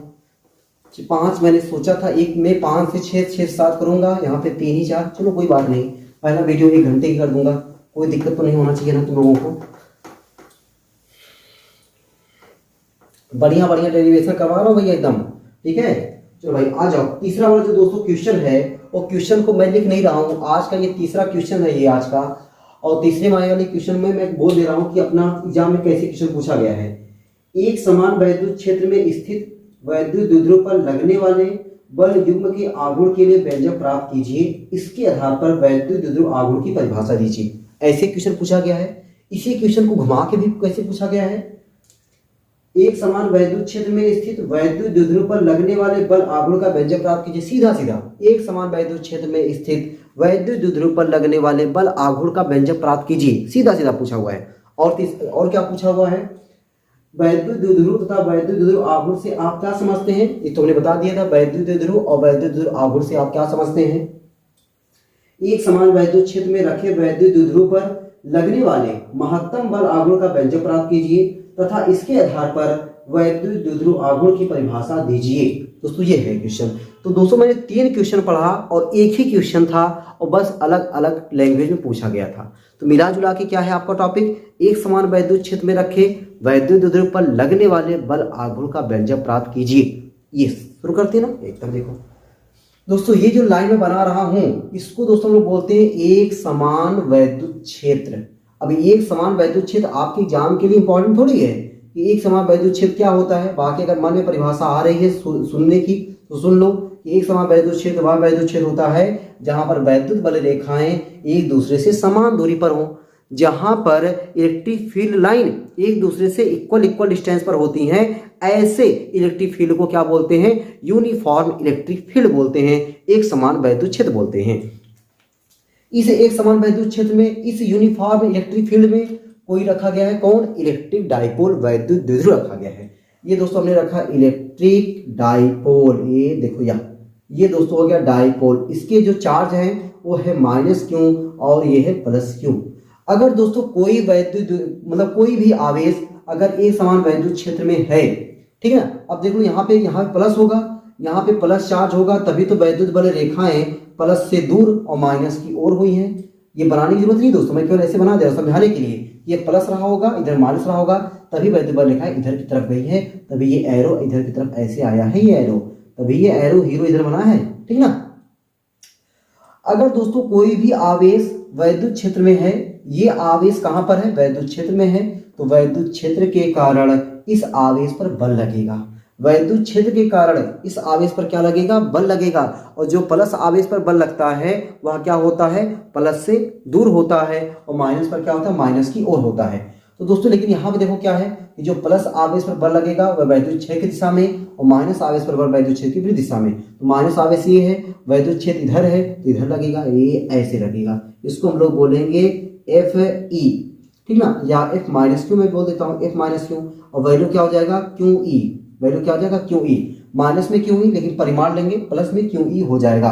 5 मैंने सोचा था, एक में 5 से 6, 6 से 7 करूंगा, यहाँ पे 3 ही 4, चलो कोई बात नहीं। पहला वीडियो 1 घंटे की कर दूंगा, कोई दिक्कत तो नहीं होना चाहिए ना तुम लोगों को। बढ़िया बढ़िया डेरिवेशन करवा रहा हूँ भैया एकदम, ठीक है। चलो भाई आ जाओ, तीसरा वाला जो दोस्तों क्वेश्चन है, और क्वेश्चन को मैं लिख नहीं रहा हूँ, आज का ये तीसरा क्वेश्चन है ये आज का, और तीसरे वाले क्वेश्चन में मैं बोल दे रहा हूँ कि अपना एग्जाम में कैसे क्वेश्चन पूछा गया है। एक समान वैद्युत क्षेत्र में स्थित वैद्युत द्विध्रुव पर लगने वाले बल युग्म के आघूर्ण के लिए व्यंजक प्राप्त कीजिए, इसके आधार पर वैद्युत द्विध्रुव आघूर्ण की परिभाषा दीजिए। ऐसे क्वेश्चन पूछा गया है। इसी क्वेश्चन को घुमा के भी कैसे पूछा गया है, एक समान वैद्युत क्षेत्र में स्थित वैद्युत द्विध्रुव पर लगने वाले बल आघूर्ण का व्यंजक प्राप्त कीजिए। सीधा सीधा एक समान वैद्युत क्षेत्र में स्थित वैद्युत द्विध्रुव पर लगने वाले बल आघूर्ण का व्यंजक प्राप्त कीजिए, सीधा सीधा पूछा हुआ है। और क्या पूछा हुआ है, वैद्युत द्विध्रुव तथा वैद्युत द्विध्रुव आघूर्ण से आप क्या समझते हैं, ये तुमने बता दिया था। वैद्युत द्विध्रुव और वैद्युत द्विध्रुव आघूर्ण से आप क्या समझते हैं। एक समान वैद्युत क्षेत्र में रखे वैद्युत द्विध्रुव पर लगने वाले महत्तम बल आघूर्ण का व्यंजक प्राप्त कीजिए तथा इसके आधार पर वैद्युत द्विध्रुव आघूर्ण की परिभाषा दीजिए। दोस्तों ये है क्वेश्चन। तो दोस्तों मैंने 3 क्वेश्चन पढ़ा और एक ही क्वेश्चन था, और बस अलग अलग लैंग्वेज में पूछा गया था। तो मिला जुला के क्या है आपका टॉपिक, एक समान वैद्युत क्षेत्र में रखे वैद्युत द्विध्रुव पर लगने वाले बल आघूर्ण का व्यंजक प्राप्त कीजिए। ये शुरू करते हैं ना एकदम। देखो दोस्तों ये जो लाइन में बना रहा हूं, इसको दोस्तों लोग बोलते हैं एक समान वैद्युत क्षेत्र। अब एक समान वैद्युत क्षेत्र आपके एग्जाम के लिए इंपॉर्टेंट थोड़ी है कि एक समान वैद्युत क्षेत्र क्या होता है। बाकी अगर मन में परिभाषा आ रही है सुनने की तो सुन लो कि एक समान वैद्युत क्षेत्र वह वैद्युत क्षेत्र होता है जहां पर वैद्युत बल रेखाएं एक दूसरे से समान दूरी पर हों, जहां पर इलेक्ट्रिक फील्ड लाइन एक दूसरे से इक्वल डिस्टेंस पर होती हैं। ऐसे इलेक्ट्रिक फील्ड को क्या बोलते हैं, यूनिफॉर्म इलेक्ट्रिक फील्ड बोलते हैं, एक समान वैद्युत क्षेत्र बोलते हैं। इस एक समान वैद्युत क्षेत्र में, इस यूनिफॉर्म इलेक्ट्रिक फील्ड में कोई रखा गया है, कौन, इलेक्ट्रिक डाइपोल वैद्युत द्विध्रुव रखा गया है। ये दोस्तों हमने रखा इलेक्ट्रिक डाइपोल, ये देखो ये दोस्तों हो गया डाइपोल। इसके जो चार्ज हैं वो है -Q और ये है +Q। अगर दोस्तों कोई वैद्युत मतलब कोई भी आवेश अगर एक समान वैद्युत क्षेत्र में है, ठीक है, अब देखो यहाँ पे प्लस होगा, यहाँ पे प्लस चार्ज होगा, तभी तो वैद्युत बल रेखाएं प्लस से दूर और माइनस की ओर हुई हैं। ये बनाने की जरूरत नहीं दोस्तों, मैं केवल ऐसे बना दे रहा हूं समझाने के लिए। ये प्लस रहा होगा, इधर माइनस रहा होगा, तभी वैद्युत बल रेखाएं इधर की तरफ गई है, तभी ये एरो इधर की तरफ ऐसे आया है, ये एरो, तभी ये एरो हीरो इधर बना है, ठीक ना। अगर दोस्तों कोई भी आवेश वैद्युत क्षेत्र में है, ये आवेश कहां पर है, वैद्युत क्षेत्र में है, तो वैद्युत क्षेत्र के कारण इस आवेश पर बल लगेगा। वैद्युत क्षेत्र के कारण इस आवेश पर क्या लगेगा, बल लगेगा। और जो प्लस आवेश पर बल लगता है वह क्या होता है, प्लस से दूर होता है, और माइनस पर क्या होता है, माइनस की ओर होता है। तो दोस्तों लेकिन यहाँ पे देखो क्या है कि जो प्लस आवेश पर बल लगेगा वह वैद्युत क्षेत्र की दिशा में, और माइनस आवेश पर बल वैद्युत क्षेत्र की विपरीत दिशा में। तो माइनस आवेश ये है, वैद्युत क्षेत्र इधर है तो इधर लगेगा, ये ऐसे लगेगा। इसको हम लोग बोलेंगे Fe, ठीक ना, या F-Q में बोल देता हूँ, F-Q, और वैल्यू क्या हो जाएगा, QE। वैल्यू क्या हो जाएगा, QE। माइनस में QE, लेकिन परिमाण लेंगे प्लस में QE हो जाएगा।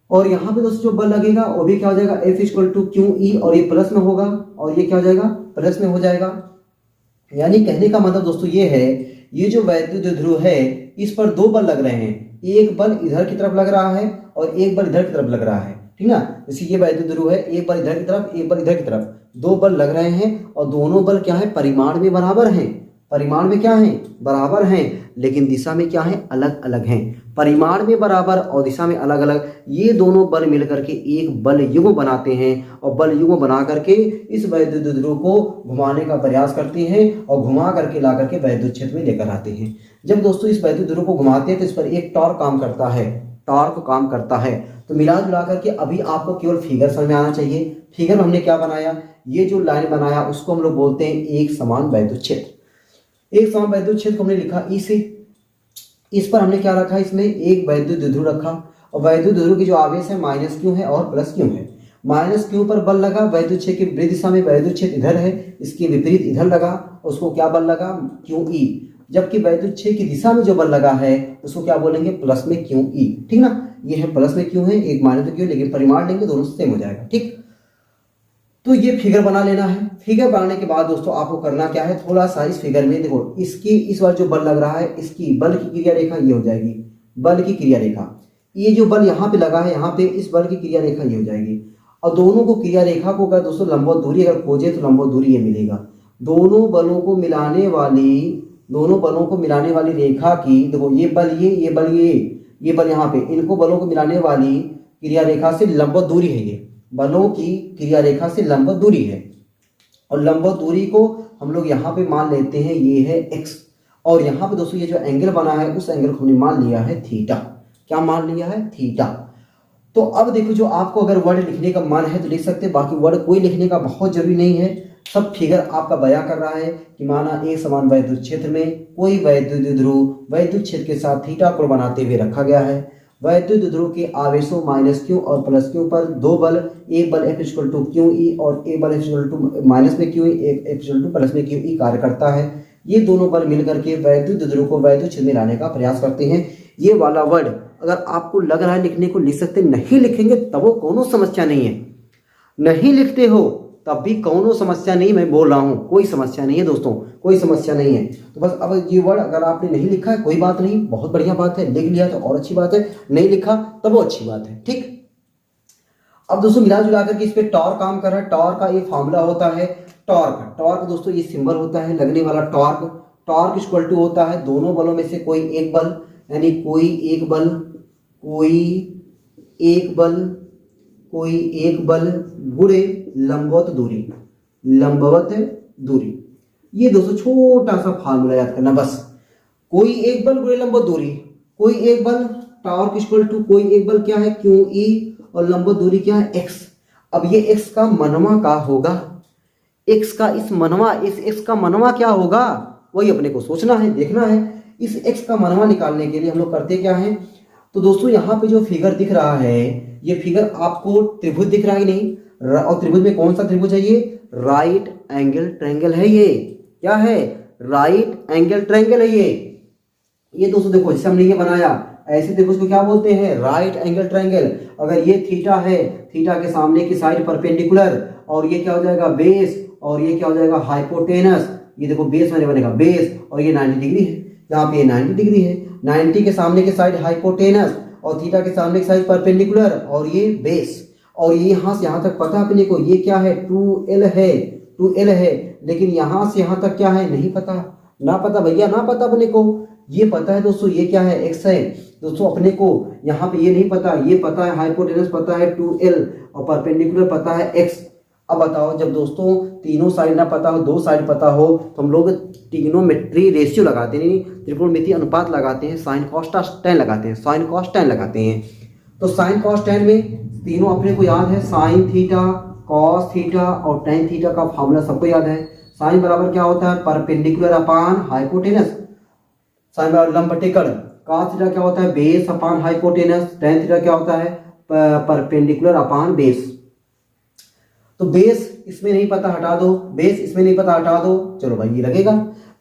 और यहाँ पे दोस्तों जो बल लगेगा वो भी क्या हो जाएगा, F=QE, और ये प्लस में होगा, और ये क्या हो जाएगा, प्लस में हो जाएगा। यानी कहने का मतलब दोस्तों ये है, ये जो वैद्युत द्विध्रुव है इस पर 2 बल लग रहे हैं, एक बल इधर की तरफ लग रहा है और एक बल इधर की तरफ लग रहा है, ठीक ना। जैसे ये वैद्युत द्विध्रुव है, एक बल इधर की तरफ, एक बल इधर की तरफ, 2 बल लग रहे हैं, और दोनों बल क्या है, परिमाण में बराबर हैं। परिमाण में क्या है, बराबर हैं, लेकिन दिशा में क्या है, अलग अलग हैं। परिमाण में बराबर और दिशा में अलग अलग, ये दोनों बल मिलकर के एक बल युग्म बनाते हैं, और बल युग्म बना करके इस वैद्युत द्विध्रुव को घुमाने का प्रयास करते हैं, और घुमा करके ला करके वैद्युत क्षेत्र में लेकर आते हैं। जब दोस्तों इस वैद्युत द्विध्रुव को घुमाते हैं तो इस पर एक टॉर्क काम करता है, टॉर्क काम करता है। तो मिला जुला करके अभी आपको केवल फिगर समझ में आना चाहिए। फिगर में हमने क्या बनाया, ये जो लाइन बनाया उसको हम लोग बोलते हैं एक समान वैद्युत क्षेत्र। एक समान वैद्युत क्षेत्र को हमने लिखा ई से, इस पर हमने क्या रखा, इसमें एक वैद्युत द्विध्रुव रखा और वैद्युत द्विध्रुव की जो आवेश है माइनस क्यू है और प्लस क्यू है। माइनस क्यू पर बल लगा, वैद्युत क्षेत्र की विपरीत दिशा में वैद्युत क्षेत्र इधर है, इसके विपरीत इधर लगा, उसको क्या बल लगा, क्यू ई। जबकि वैद्युत क्षेत्र की दिशा में जो बल लगा है उसको क्या बोलेंगे, प्लस में क्यू ई। ठीक ना, ये है प्लस में क्यू है, एक माइनस में क्यू, लेकिन परिमाण लेंगे दोनों सेम हो जाएगा। ठीक, तो ये फिगर बना लेना है। फिगर बनाने के बाद दोस्तों आपको करना क्या है, थोड़ा सा इस फिगर में देखो, इसकी इस बार जो बल लग रहा है इसकी बल की क्रिया रेखा ये हो जाएगी, बल की क्रिया रेखा। ये जो बल यहाँ पे लगा है यहाँ पे, इस बल की क्रिया रेखा ये हो जाएगी। और दोनों को क्रिया रेखा को अगर दोस्तों लंबवत दूरी अगर खोजे तो लंबवत दूरी ये मिलेगा। दोनों बलों को मिलाने वाली रेखा की देखो, ये बल ये बल ये बल यहाँ पे, इनको बलों को मिलाने वाली क्रिया रेखा से लंबवत दूरी है, ये बलों की क्रिया रेखा से लंबवत दूरी है। और लंबवत दूरी को हम लोग यहाँ पे मान लेते हैं ये है x, और यहाँ पे दोस्तों ये जो एंगल बना है उस एंगल को हमने मान लिया है थीटा। क्या मान लिया है, थीटा। तो अब देखो, जो आपको अगर वर्ड लिखने का मन है तो लिख सकते हैं, बाकी वर्ड कोई लिखने का बहुत जरूरी नहीं है। सब फिगर आपका बयां कर रहा है कि माना एक समान वैद्युत क्षेत्र में कोई वैद्युत द्विध्रुव वैद्युत क्षेत्र के साथ थीटा कोण बनाते हुए रखा गया है। वैद्युत द्विध्रुव के आवेशों माइनस क्यू और प्लस क्यू पर दो बल, एक बल F equal to Q E और एक बल F इक्वल टू माइनस में क्यू ई, एक F इक्वल टू प्लस में क्यू ई कार्य करता है। ये दोनों बल मिलकर के वैद्युत द्विध्रुव को वैद्युत क्षेत्र में लाने का प्रयास करते हैं। ये वाला वर्ड अगर आपको लग रहा है लिखने को लिख सकते, नहीं लिखेंगे तब वो कोनो समस्या नहीं है, नहीं लिखते हो तब भी कोनो समस्या नहीं, मैं बोल रहा हूँ कोई समस्या नहीं है दोस्तों, कोई समस्या नहीं है। तो बस अब ये वर्ड अगर आपने नहीं लिखा है कोई बात नहीं, बहुत बढ़िया बात है, लिख लिया तो और अच्छी बात है, नहीं लिखा तब वो अच्छी बात है। ठीक, अब दोस्तों मिला जुला करके इस पे टॉर्क काम कर रहा है। टॉर्क का एक फॉर्मूला होता है टॉर्क। टॉर्क दोस्तों ये सिंबल होता है लगने वाला टॉर्क। टॉर्क इक्वल टू होता है दोनों बलों में से कोई एक बल, यानी कोई एक बल गुणे लंबवत दूरी। ये दोस्तों छोटा सा फार्मूला याद करना बस, कोई एक बल गुणे लंबवत दूरी, कोई एक बल टॉर्क इक्वल टू कोई एक बल क्या है क्यू ई और लंबवत दूरी क्या है x। अब ये x का मनवा क्या होगा, x का मनवा क्या होगा वही अपने को सोचना है, देखना है। इस x का मनवा निकालने के लिए हम लोग करते क्या है, तो दोस्तों यहाँ पे जो फिगर दिख रहा है ये फिगर आपको त्रिभुज दिख रहा है नहीं, और त्रिभुज में कौन सा त्रिभुज है, ये राइट एंगल ट्रायंगल है। ये क्या है, राइट एंगल ट्रायंगल है ये दोस्तों देखो, जैसे हमने ये बनाया ऐसे त्रिभुज को क्या बोलते हैं, राइट एंगल ट्रायंगल। अगर ये थीटा है, थीटा के सामने की साइड परपेंडिकुलर, और ये क्या हो जाएगा बेस, और ये क्या हो जाएगा हाइपोटेनस। ये देखो बेस मैंने बनेगा बेस, और ये 90 डिग्री है, यहाँ पे 90 डिग्री है, 90 के सामने की साइड हाइपोटेनस और थीटा के सामने की साइड परपेंडिकुलर, और ये बेस। और ये यहाँ से यहाँ तक पता अपने को ये क्या है 2L है, लेकिन यहाँ से यहाँ तक क्या है नहीं पता, ना पता भैया, ना पता अपने को। ये पता है दोस्तों ये क्या है x है दोस्तों, अपने को यहाँ पे ये नहीं पता, ये पता है हाइपोटेनस पता है 2L और परपेंडिकुलर पता है x। अब बताओ जब दोस्तों तीनों साइड ना पता हो, दो साइड पता हो, तो हम लोग ट्रिग्नोमेट्री रेशियो लगाते हैं, त्रिकोणमितीय अनुपात लगाते हैं, साइन कॉस टैन लगाते हैं। तो साइन कॉस टैन में तीनों अपने को याद है, साइन थीटा कॉस थीटा और टैन थीटा का फॉर्मूला सबको याद है। साइन बराबर क्या होता है, परपेंडिकुलर अपान हाइपोटेनस, साइन बराबर लंब बटे कर्ण। कॉस थीटा क्या होता है, base upon hypotenuse. Tan theta क्या होता है, परपेंडिकुलर अपान बेस। तो बेस इसमें नहीं पता हटा दो, बेस इसमें नहीं पता हटा दो, चलो भाई ये लगेगा।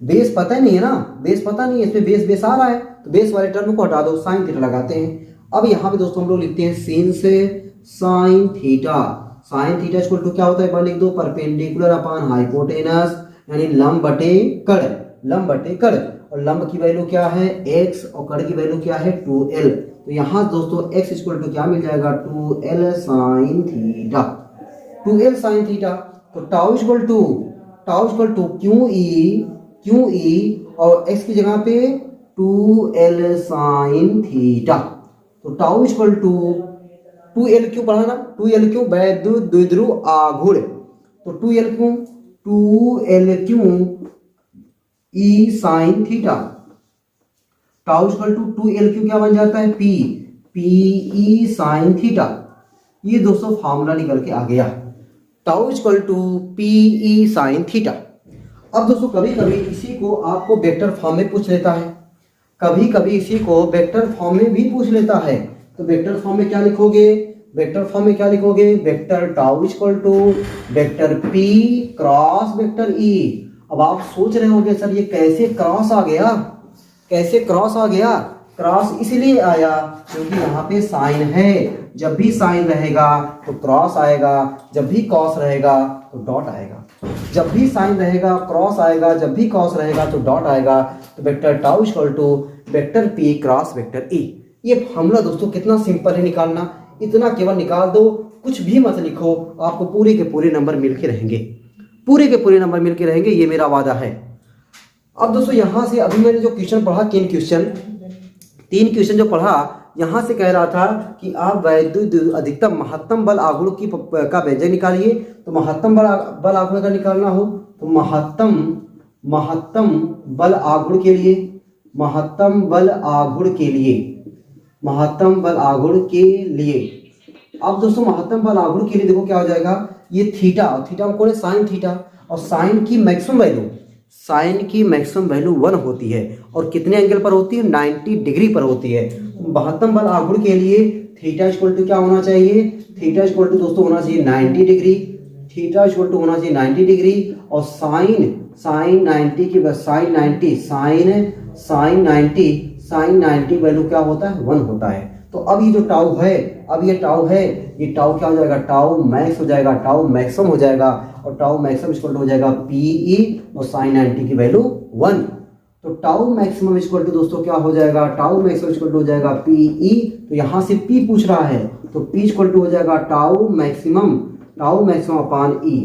बेस पता ही नहीं है ना, बेस पता नहीं है, इसमें बेस आ रहा है, तो बेस वाले टर्म को हटा दो, साइन थीटा लगाते हैं। अब यहाँ पे दोस्तों हम लोग लिखते हैं सीन से sine theta. Sine theta equal to क्या होता है, लिख दो परपेंडिकुलर अपान हाइपोटेनस, यानी लंब बटे कर्ण। और लंब की वैल्यू क्या है x और कर्ण की वैल्यू क्या है 2L। तो यहाँ दोस्तों x इक्वल टू क्या मिल जाएगा 2L sine theta, 2L sine theta. तो tau equal to Q E और x की जगह पे 2L साइन थीटा। तो tau equal to 2L Q पढ़ा ना, 2L क्यों, वैद्युत द्विध्रुव आघूर्ण। तो 2L क्यों ई sine theta. Tau equal to 2L क्यों क्या बन जाता है पी ई साइन थीटा। ये दोस्तों फॉर्मूला निकल के आ गया, tau equal to p E sine theta. अब दोस्तों कभी कभी इसी को आपको वेक्टर फॉर्म में पूछ लेता है, कभी कभी इसी को वेक्टर फॉर्म में भी पूछ लेता है। तो वेक्टर फॉर्म में क्या लिखोगे, वेक्टर फॉर्म में क्या लिखोगे, vector tau equal to vector p cross vector E. अब आप सोच रहे होंगे सर ये कैसे क्रॉस आ गया, कैसे क्रॉस आ गया। क्रॉस इसलिए आया क्योंकि यहाँ पे साइन है, जब भी साइन रहेगा तो क्रॉस आएगा, जब भी कॉस रहेगा तो डॉट आएगा, जब भी साइन रहेगा क्रॉस आएगा, जब भी कॉस रहेगा तो डॉट आएगा। तो vector tau equal to vector p cross vector E. ये फॉर्मूला दोस्तों कितना सिंपल है निकालना, इतना केवल निकाल दो, कुछ भी मत लिखो, आपको पूरे के पूरे नंबर मिलके रहेंगे, पूरे के पूरे नंबर मिलके रहेंगे, ये मेरा वादा है। अब दोस्तों यहाँ से अभी मैंने जो क्वेश्चन पढ़ा, तीन क्वेश्चन जो पढ़ा, यहाँ से कह रहा था कि आप वैद्युत अधिकतम महत्तम बल आघूर्ण की का व्यंजक निकालिए। तो महत्तम बल आघूर्ण का निकालना हो तो महत्तम बल आघूर्ण के लिए, महत्तम बल आघूर्ण के लिए, महत्तम बल आघूर्ण के लिए। अब दोस्तों महत्तम बल आघूर्ण के लिए देखो क्या हो जाएगा, ये थीटा, और थीटा को साइन थीटा, और साइन की मैक्सिमम वैल्यू, साइन की मैक्सिमम वैल्यू 1 होती है, और कितने एंगल पर होती है, 90 डिग्री पर होती है। महत्तम बल आघूर्ण के लिए थीटा इक्वल टू क्या होना चाहिए, थीटा इक्वल टू दोस्तों होना चाहिए 90 डिग्री, थीटा इक्वल टू होना चाहिए 90 डिग्री, और साइन 90 की साइन 90 वैल्यू क्या होता है, 1 होता है। तो अब ये जो टाउ है, अब ये टाउ है, ये टाउ क्या हो जाएगा, टाउ मैक्स हो जाएगा, टाउ मैक्सिमम हो जाएगा, और टाउ मैक्सिमम इक्वल टू हो जाएगा पीई, और साइन 90 की वैल्यू 1। तो टाउ मैक्सिमम इक्वल टू दोस्तों क्या हो जाएगा, टाउ मैक्सिमम इक्वल टू हो जाएगा पीई। तो यहाँ से पी पूछ रहा है तो पी इक्वल टू हो जाएगा टाउ मैक्सिमम अपान ई,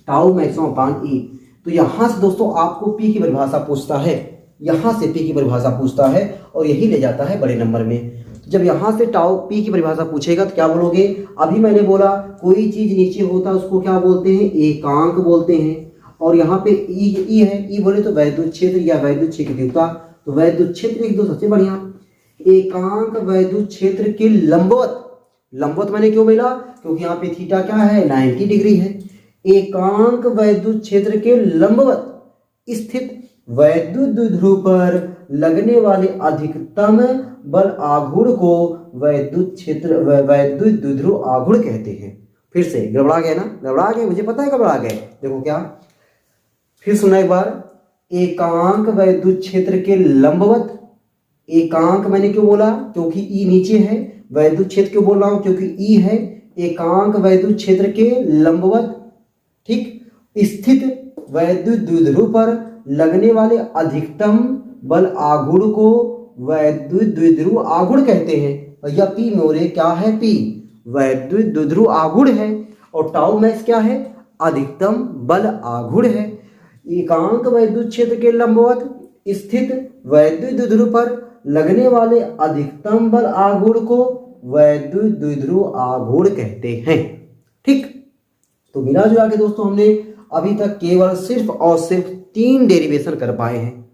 टाउ मैक्सिमम अपान ई। तो यहाँ से दोस्तों आपको पी की परिभाषा पूछता है, यहाँ से पी की परिभाषा पूछता है, और यही ले जाता है बड़े नंबर में। जब यहाँ से टाउ पी की परिभाषा पूछेगा तो क्या बोलोगे, अभी मैंने बोला कोई चीज नीचे होता है उसको क्या बोलते हैं, एकांक बोलते हैं, और यहाँ पे ई है, ई बोले तो वैद्युत क्षेत्र या वैद्युत क्षेत्रता। तो वैद्युत क्षेत्र एक दो सबसे बढ़िया, एकांक वैद्युत क्षेत्र के लंबवत, लंबवत मैंने क्यों बोला, क्योंकि यहाँ पे थीटा क्या है, 90 डिग्री है। एकांक वैद्युत क्षेत्र के लंबवत स्थित वैद्युत द्विध्रुव पर लगने वाले अधिकतम बल आघूर्ण को वैद्युत द्विध्रुव आघूर्ण कहते हैं। फिर से गड़बड़ा गए ना, गड़बड़ा गए, मुझे पता है गड़बड़ा गए। देखो क्या, फिर सुना एक बार, एकांक वैद्युत क्षेत्र के लंबवत, एकांक मैंने क्यों बोला, क्योंकि ई नीचे है, वैद्युत क्षेत्र क्यों बोल रहा हूं, क्योंकि ई है, एकांक वैद्युत क्षेत्र के लंबवत, ठीक, स्थित वैद्युत द्विध्रुव पर लगने वाले अधिकतम बल आघूर्ण को वैद्युत द्विध्रुव आघूर्ण कहते हैं। भैया पी मोरे क्या है, पी वैद्युत द्विध्रुव आघूर्ण है, और टाउ मैक्स क्या है, अधिकतम बल आघूर्ण है। एकांक वैद्युत क्षेत्र के लंबवत स्थित वैद्युत द्विध्रुव पर लगने वाले अधिकतम बल आघूर्ण को वैद्युत द्विध्रुव आघूर्ण कहते हैं। ठीक, तो मिला जुला के दोस्तों हमने अभी तक केवल सिर्फ और सिर्फ 3 डेरिवेशन कर पाए हैं।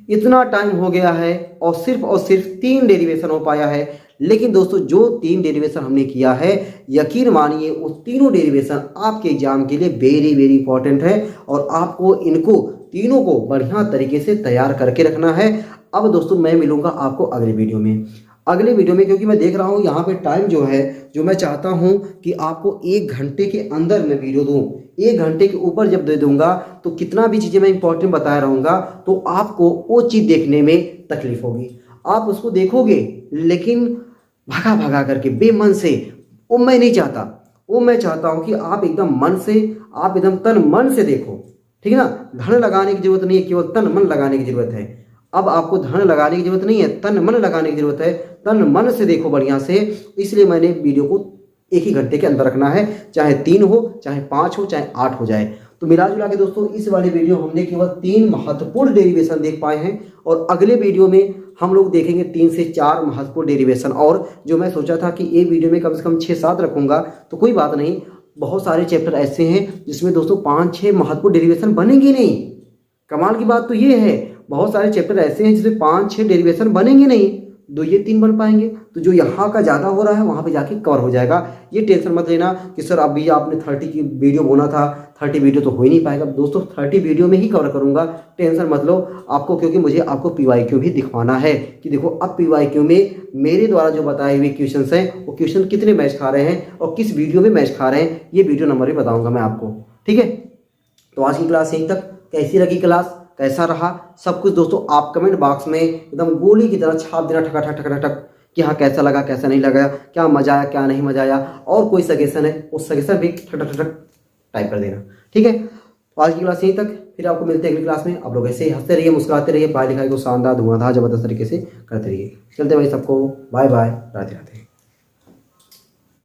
इतना टाइम हो गया है और सिर्फ 3 डेरिवेशन हो पाया है। लेकिन दोस्तों जो 3 डेरिवेशन हमने किया है, यकीन मानिए उस तीनों डेरिवेशन आपके एग्जाम के लिए वेरी वेरी इंपॉर्टेंट है, और आपको इनको तीनों को बढ़िया तरीके से तैयार करके रखना है। अब दोस्तों मैं मिलूंगा आपको अगले वीडियो में, क्योंकि मैं देख रहा हूँ यहाँ पे टाइम जो है, जो मैं चाहता हूँ कि आपको 1 घंटे के अंदर मैं वीडियो दूँ। 1 घंटे के ऊपर जब दे दूंगा तो कितना भी चीज़ें मैं इंपॉर्टेंट बताया रहूँगा, तो आपको वो चीज़ देखने में तकलीफ होगी। आप उसको देखोगे लेकिन भागा भागा करके बेमन से, वो मैं नहीं चाहता। वो मैं चाहता हूँ कि आप एकदम मन से, आप एकदम तन मन से देखो, ठीक है ना। धन लगाने की जरूरत नहीं है, केवल तन मन लगाने की जरूरत है। अब आपको धन लगाने की जरूरत नहीं है, तन मन लगाने की जरूरत है। तन मन से देखो बढ़िया से, इसलिए मैंने वीडियो को 1 ही घंटे के अंदर रखना है, चाहे 3 हो, चाहे 5 हो, चाहे 8 हो जाए। तो मिला जुला के दोस्तों इस वाले वीडियो हमने केवल 3 महत्वपूर्ण डेरिवेशन देख पाए हैं, और अगले वीडियो में हम लोग देखेंगे 3 से 4 महत्वपूर्ण डेरिवेशन। और जो मैं सोचा था कि एक वीडियो में कम से कम 6-7 रखूंगा, तो कोई बात नहीं, बहुत सारे चैप्टर ऐसे हैं जिसमें दोस्तों 5-6 महत्वपूर्ण डेरिवेशन बनेंगे नहीं। कमाल की बात तो ये है, बहुत सारे चैप्टर ऐसे हैं जिसमें 5-6 डेरिवेशन बनेंगे नहीं, दो ये 3 बन पाएंगे, तो जो यहाँ का ज़्यादा हो रहा है वहाँ पे जाके कवर हो जाएगा। ये टेंशन मत लेना कि सर अभी आपने 30 की वीडियो बोला था, 30 वीडियो तो हो ही नहीं पाएगा। दोस्तों 30 वीडियो में ही कवर करूँगा, टेंशन मत लो आपको, क्योंकि मुझे आपको PYQ भी दिखवाना है कि देखो अब PYQ में मेरे द्वारा जो बताए हुए क्वेश्चन हैं वो क्वेश्चन कितने मैच खा रहे हैं और किस वीडियो में मैच खा रहे हैं, ये वीडियो नंबर भी बताऊँगा मैं आपको। ठीक है, तो आज की क्लास यहीं तक। कैसी लगी क्लास, कैसा रहा, सब कुछ दोस्तों आप कमेंट बॉक्स में एकदम गोली की तरह छाप देना, ठका ठक ठक ठक ठक, कि हाँ कैसा लगा कैसा नहीं लगा, क्या मजा आया क्या नहीं मजा आया, और कोई सजेशन है वो सजेशन भी ठक ठक ठक टाइप कर देना। ठीक है, तो आज की क्लास यहीं तक, फिर आपको मिलते हैं अगली क्लास में। आप लोग ऐसे ही हंसते रहिए, मुस्कुराते रहिए, पढ़ाई लिखाई को शानदार धुआंधार जबरदस्त तरीके से करते रहिए। चलते भाई, सबको बाय बाय, राधे राधे।